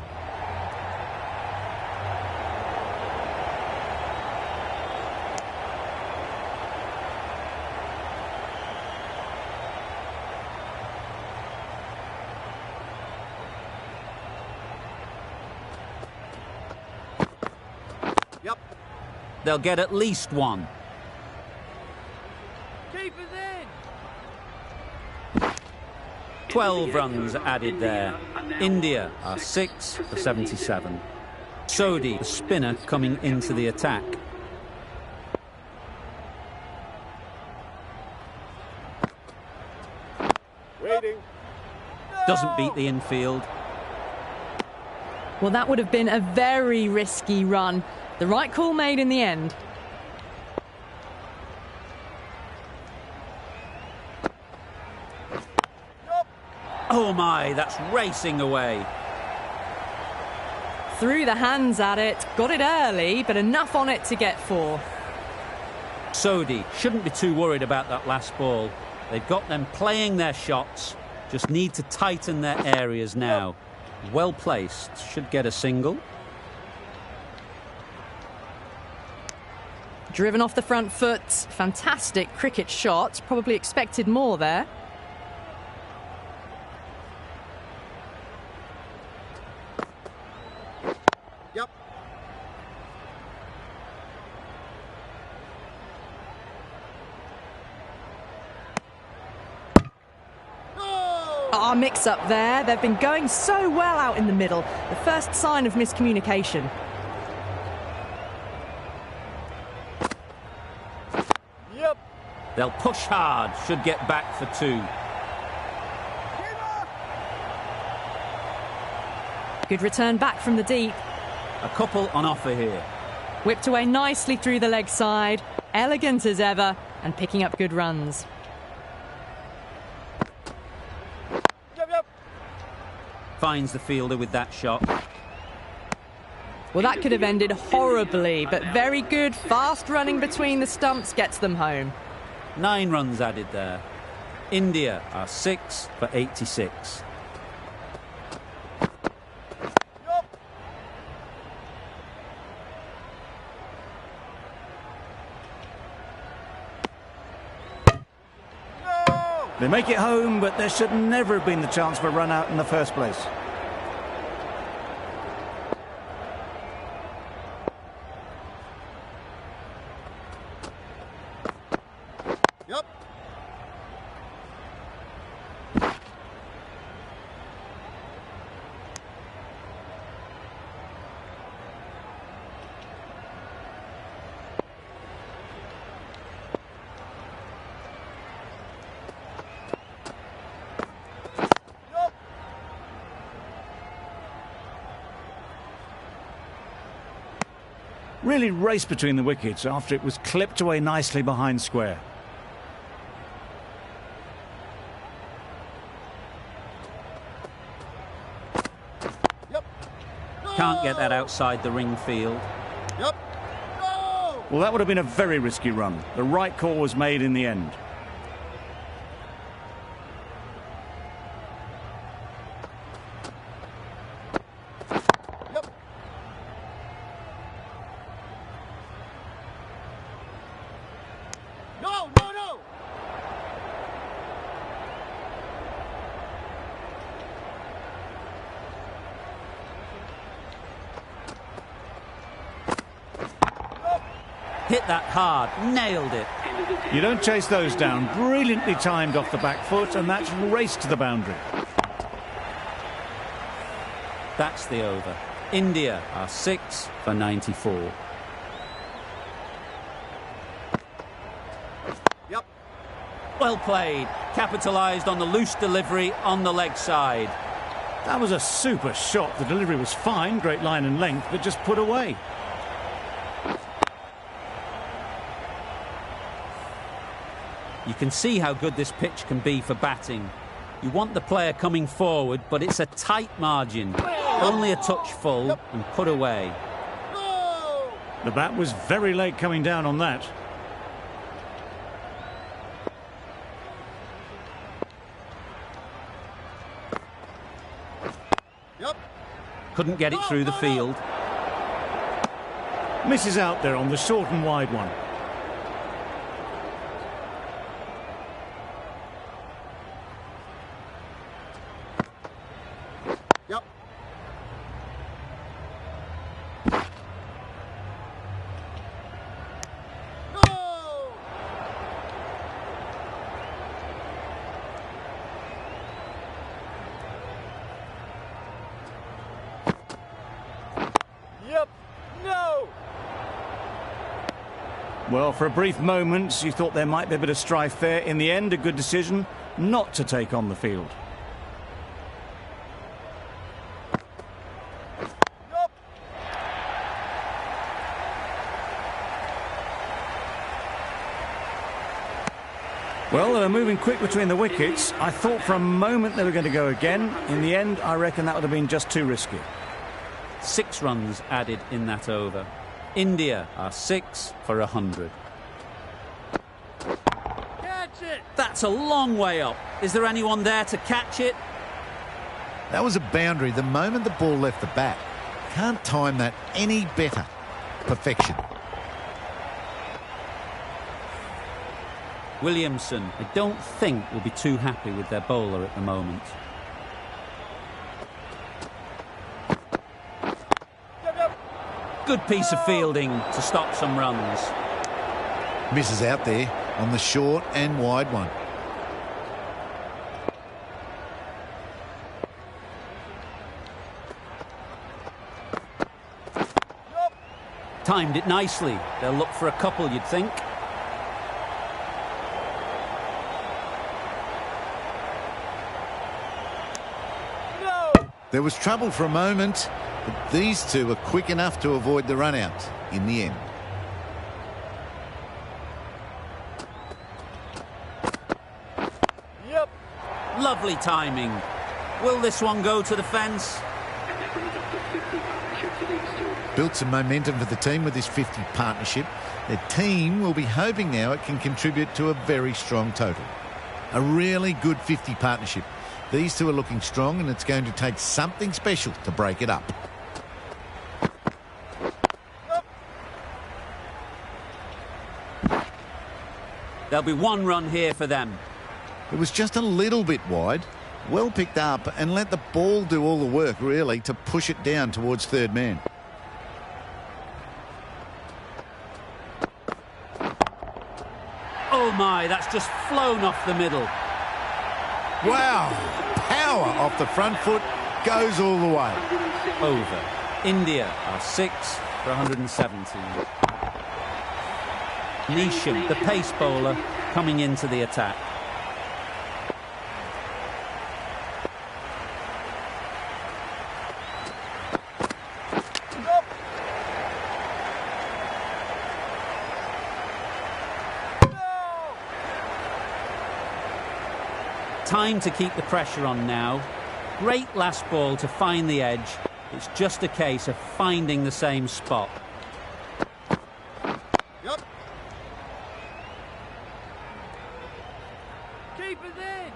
Yep. They'll get at least one. Keep it in! 12 runs added there. India are 6 for 77. Sodhi, the spinner, coming into the attack. Waiting. Doesn't beat the infield. Well, that would have been a very risky run. The right call made in the end. Oh my, that's racing away. Threw the hands at it, got it early, but enough on it to get 4. Sodhi shouldn't be too worried about that last ball. They've got them playing their shots, just need to tighten their areas now. Well placed, should get a single. Driven off the front foot, fantastic cricket shot, probably expected more there. Yep. Our mix-up there. They've been going so well out in the middle. The first sign of miscommunication. Yep. They'll push hard, should get back for 2. Good return back from the deep. A couple on offer here. Whipped away nicely through the leg side. Elegant as ever and picking up good runs. Finds the fielder with that shot. Well, that could have ended horribly, but very good, fast running between the stumps gets them home. 9 runs added there. India are 6 for 86. They make it home, but there should never have been the chance for a run out in the first place. Yep. Really raced between the wickets after it was clipped away nicely behind square. Yep. Can't get that outside the ring field. Yep. No! Well, that would have been a very risky run. The right call was made in the end. No, no, no! Hit that hard, nailed it. You don't chase those down. Brilliantly timed off the back foot, and that's raced to the boundary. That's the over. India are 6 for 94. Yep. Well played. Capitalised on the loose delivery on the leg side. That was a super shot. The delivery was fine, great line and length, but just put away. You can see how good this pitch can be for batting. You want the player coming forward, but it's a tight margin. Only a touch full and put away. The bat was very late coming down on that. Couldn't get it through the field. Misses out there on the short and wide one. Yep. No! Yep. No! Well, for a brief moment, you thought there might be a bit of strife there. In the end, a good decision not to take on the field. Well, they were moving quick between the wickets. I thought for a moment they were going to go again. In the end, I reckon that would have been just too risky. 6 runs added in that over. India are 6 for 100. Catch it! That's a long way up. Is there anyone there to catch it? That was a boundary the moment the ball left the bat. Can't time that any better. Perfection. Williamson, I don't think, will be too happy with their bowler at the moment. Good piece of fielding to stop some runs. Misses out there on the short and wide one. Timed it nicely. They'll look for a couple, you'd think. There was trouble for a moment, but these two were quick enough to avoid the run-out in the end. Yep. Lovely timing. Will this one go to the fence? Built some momentum for the team with this 50 partnership. Their team will be hoping now it can contribute to a very strong total. A really good 50 partnership. These two are looking strong, and it's going to take something special to break it up. There'll be 1 run here for them. It was just a little bit wide. Well picked up and let the ball do all the work, really, to push it down towards third man. Oh my, that's just flown off the middle. Wow! Power off the front foot, goes all the way. Over. India are 6 for 117. Neesham, the pace bowler, coming into the attack. Time to keep the pressure on now. Great last ball to find the edge. It's just a case of finding the same spot. Yep. Keep it in.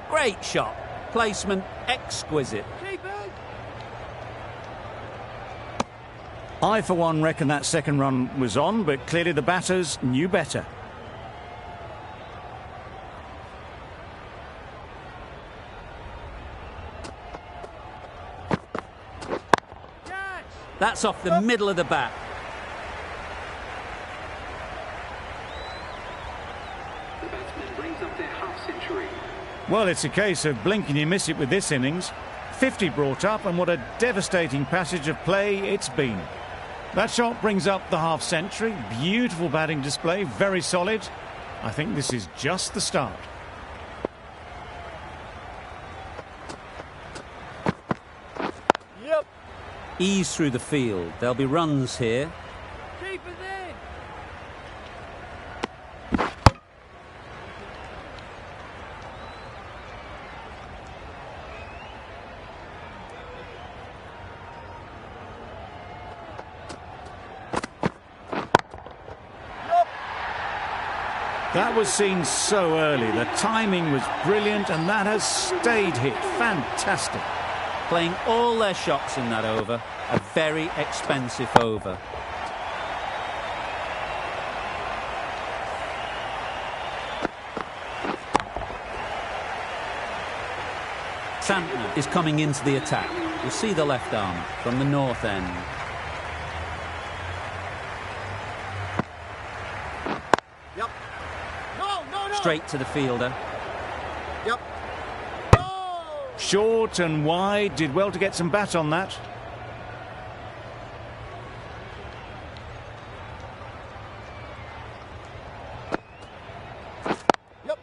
Great shot. Placement exquisite. Keep it. I, for one, reckon that second run was on, but clearly the batters knew better. Catch! That's off the middle of the bat. The batsman brings up their half-century. Well, it's a case of blink and you miss it with this innings. 50 brought up, and what a devastating passage of play it's been. That shot brings up the half-century. Beautiful batting display, very solid. I think this is just the start. Yep. Ease through the field. There'll be runs here. Keep it in. That was seen so early. The timing was brilliant, and that has stayed hit. Fantastic. Playing all their shots in that over. A very expensive over. Santner is coming into the attack. You'll see the left arm from the north end. Yep. No, no, no. Straight to the fielder. Yep. No. Short and wide. Did well to get some bat on that. Yep.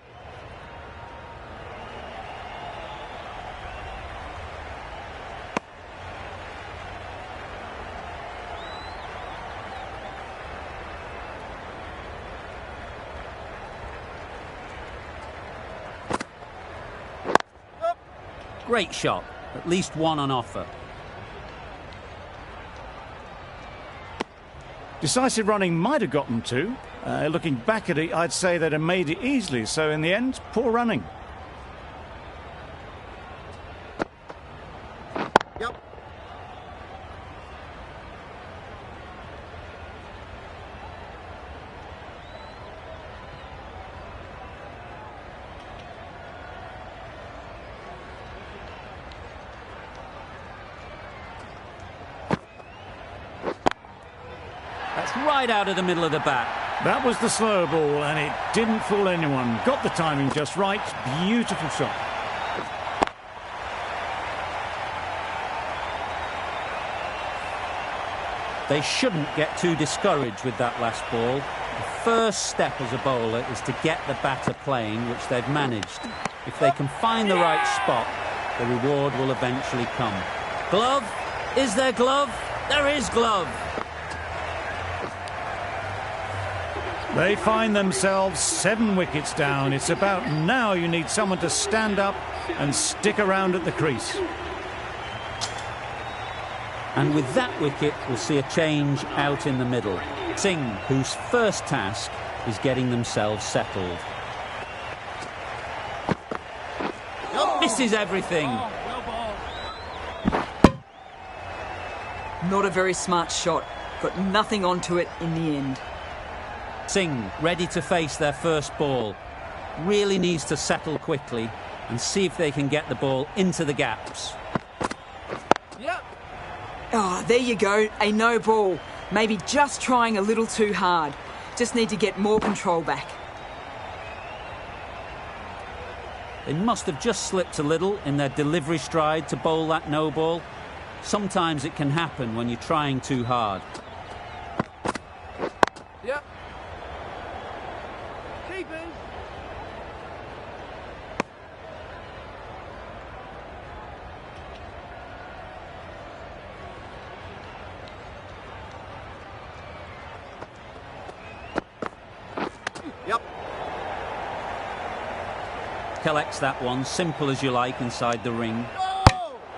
Great shot. At least one on offer. Decisive running might have got them two. Looking back at it, I'd say they'd have made it easily. So in the end, poor running. Yep. That's right out of the middle of the bat. That was the slow ball, and it didn't fool anyone. Got the timing just right. Beautiful shot. They shouldn't get too discouraged with that last ball. The first step as a bowler is to get the batter playing, which they've managed. If they can find the right spot, the reward will eventually come. Glove? Is there glove? There is glove. They find themselves 7 wickets down. It's about now you need someone to stand up and stick around at the crease. And with that wicket, we'll see a change out in the middle. Singh, whose first task is getting themselves settled. Misses everything. Well ball. Not a very smart shot. Got nothing onto it in the end. Singh ready to face their first ball. Really needs to settle quickly and see if they can get the ball into the gaps. Yep. Oh, there you go. A no ball. Maybe just trying a little too hard. Just need to get more control back. They must have just slipped a little in their delivery stride to bowl that no ball. Sometimes it can happen when you're trying too hard. Yep. Keeping. Yep. Collects that one, simple as you like, inside the ring. No.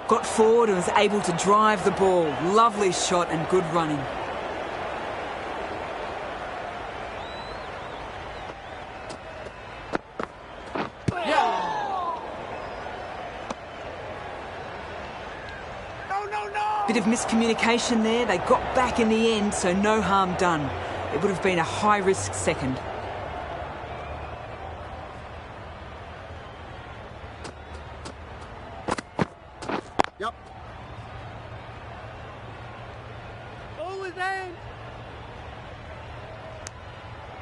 Got forward and was able to drive the ball. Lovely shot and good running. Yeah. No, no, no. Bit of miscommunication there. They got back in the end, so no harm done. It would have been a high-risk second. Yep. All is aimed.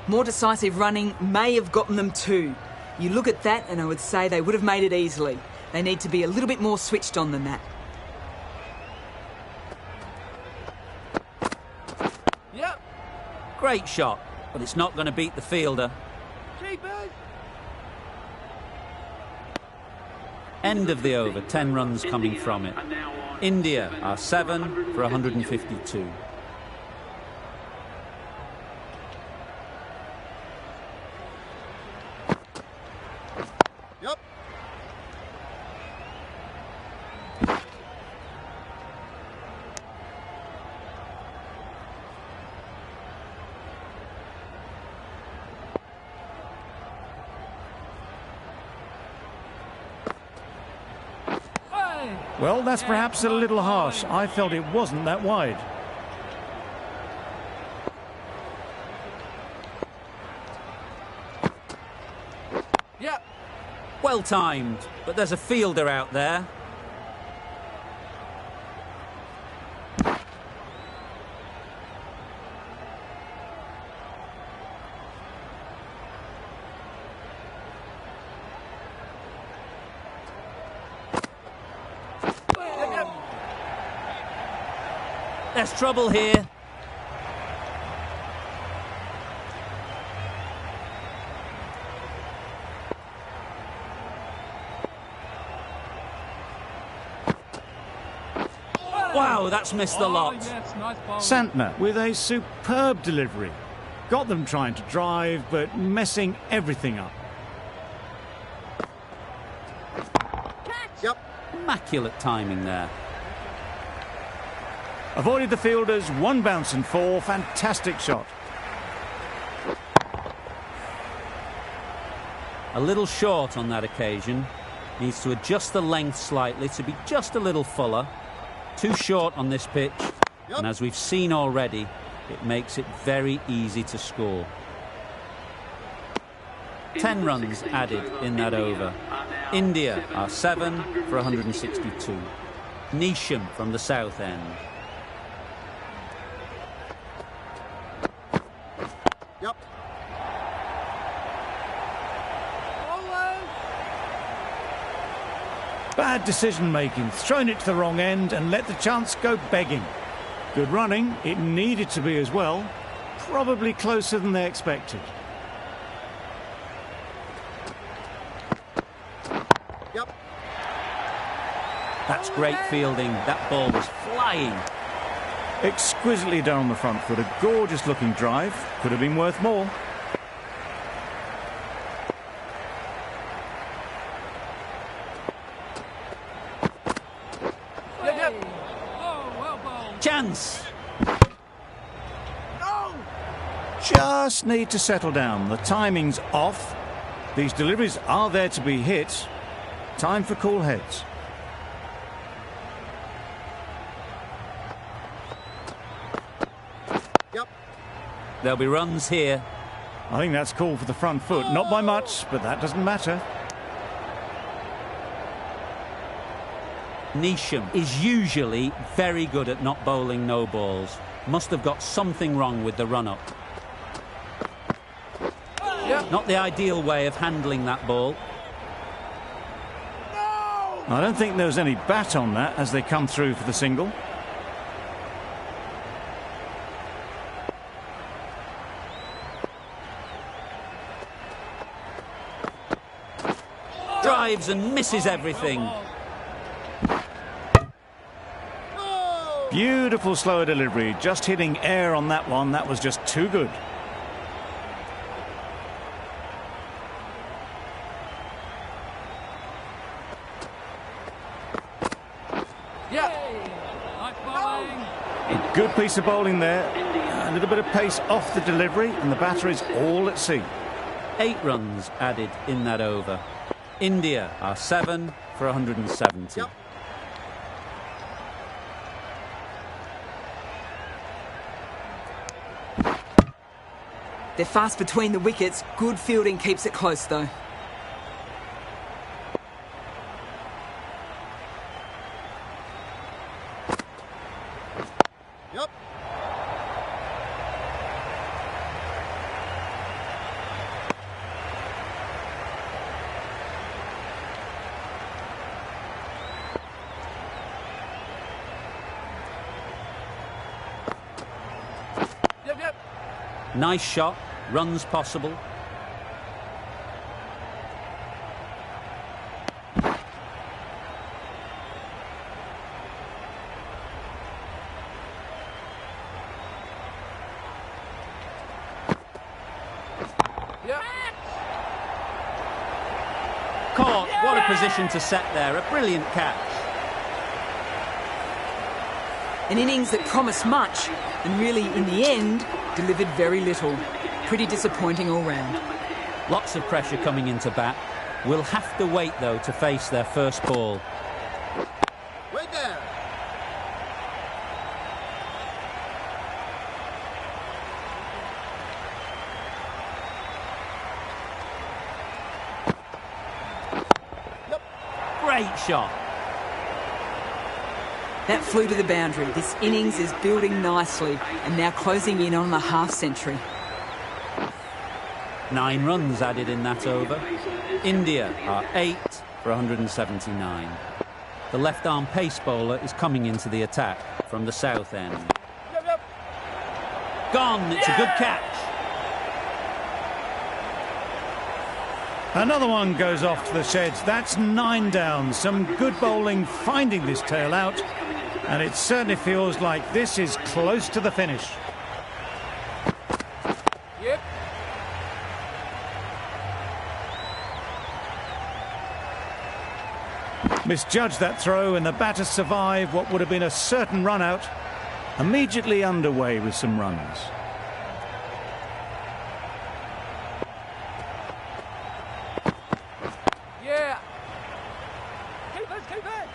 More decisive running may have gotten them too. You look at that and I would say they would have made it easily. They need to be a little bit more switched on than that. Yep. Great shot, but it's not going to beat the fielder. Keepers. End of the over, 10 runs coming from it. India are 7 for 152. Yep. Well, that's perhaps a little harsh. I felt it wasn't that wide. Yep. Well timed, but there's a fielder out there. There's trouble here. Wow, that's missed the lot. Yes, nice ball. Santner with a superb delivery. Got them trying to drive, but messing everything up. Yep. Immaculate timing there. Avoided the fielders, one bounce and four. Fantastic shot. A little short on that occasion. Needs to adjust the length slightly to be just a little fuller. Too short on this pitch. Yep. And as we've seen already, it makes it very easy to score. 10 runs added in that over. India are 7 for 162. Neesham from the south end. Yep. Bad decision making, thrown it to the wrong end and let the chance go begging. Good running, it needed to be as well. Probably closer than they expected. Yep. That's great fielding. That ball was flying. Exquisitely done on the front foot, a gorgeous looking drive. Could have been worth more. Oh, well bowled. Chance. No. Just need to settle down. The timing's off. These deliveries are there to be hit. Time for cool heads. Yep. There'll be runs here. I think that's called for the front foot. Not by much, but that doesn't matter. Neesham is usually very good at not bowling no balls. Must have got something wrong with the run-up. Yep. Not the ideal way of handling that ball. I don't think there was any bat on that as they come through for the single. Drives and misses everything. Beautiful slower delivery, just hitting air on that one. That was just too good. Nice bowling. A good piece of bowling there. A little bit of pace off the delivery, and the batter is all at sea. 8 runs added in that over. India are 7 for 170. Yep. They're fast between the wickets. Good fielding keeps it close, though. Yep. Yep, yep. Nice shot, runs possible. Caught, what a position to set there, a brilliant catch. An innings that promised much and really, in the end, delivered very little. Pretty disappointing all round. Lots of pressure coming into bat. Will have to wait, though, to face their first ball. Way down. Great shot. That flew to the boundary. This innings is building nicely and now closing in on the half-century. 9 runs added in that over. India are 8 for 179. The left-arm pace bowler is coming into the attack from the south end. Gone, it's a good catch. Another one goes off to the sheds. That's 9 down. Some good bowling finding this tail out. And it certainly feels like this is close to the finish. Yep. Misjudged that throw and the batter survived what would have been a certain run out. Immediately underway with some runs. Yeah. Keep it, keep it.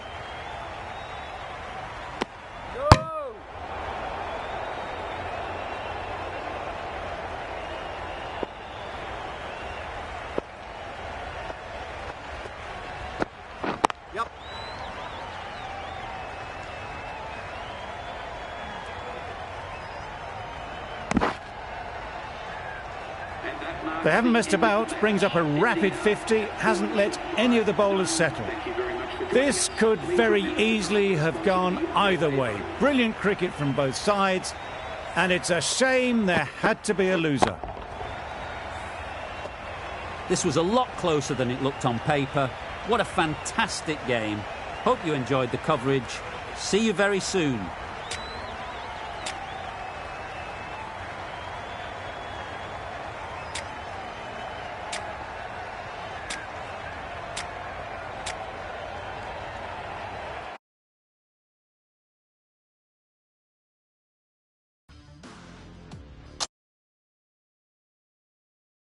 Go. Yep. They haven't messed about, brings up a rapid 50, hasn't let any of the bowlers settle. This could very easily have gone either way. Brilliant cricket from both sides, and it's a shame there had to be a loser. This was a lot closer than it looked on paper. What a fantastic game. Hope you enjoyed the coverage. See you very soon.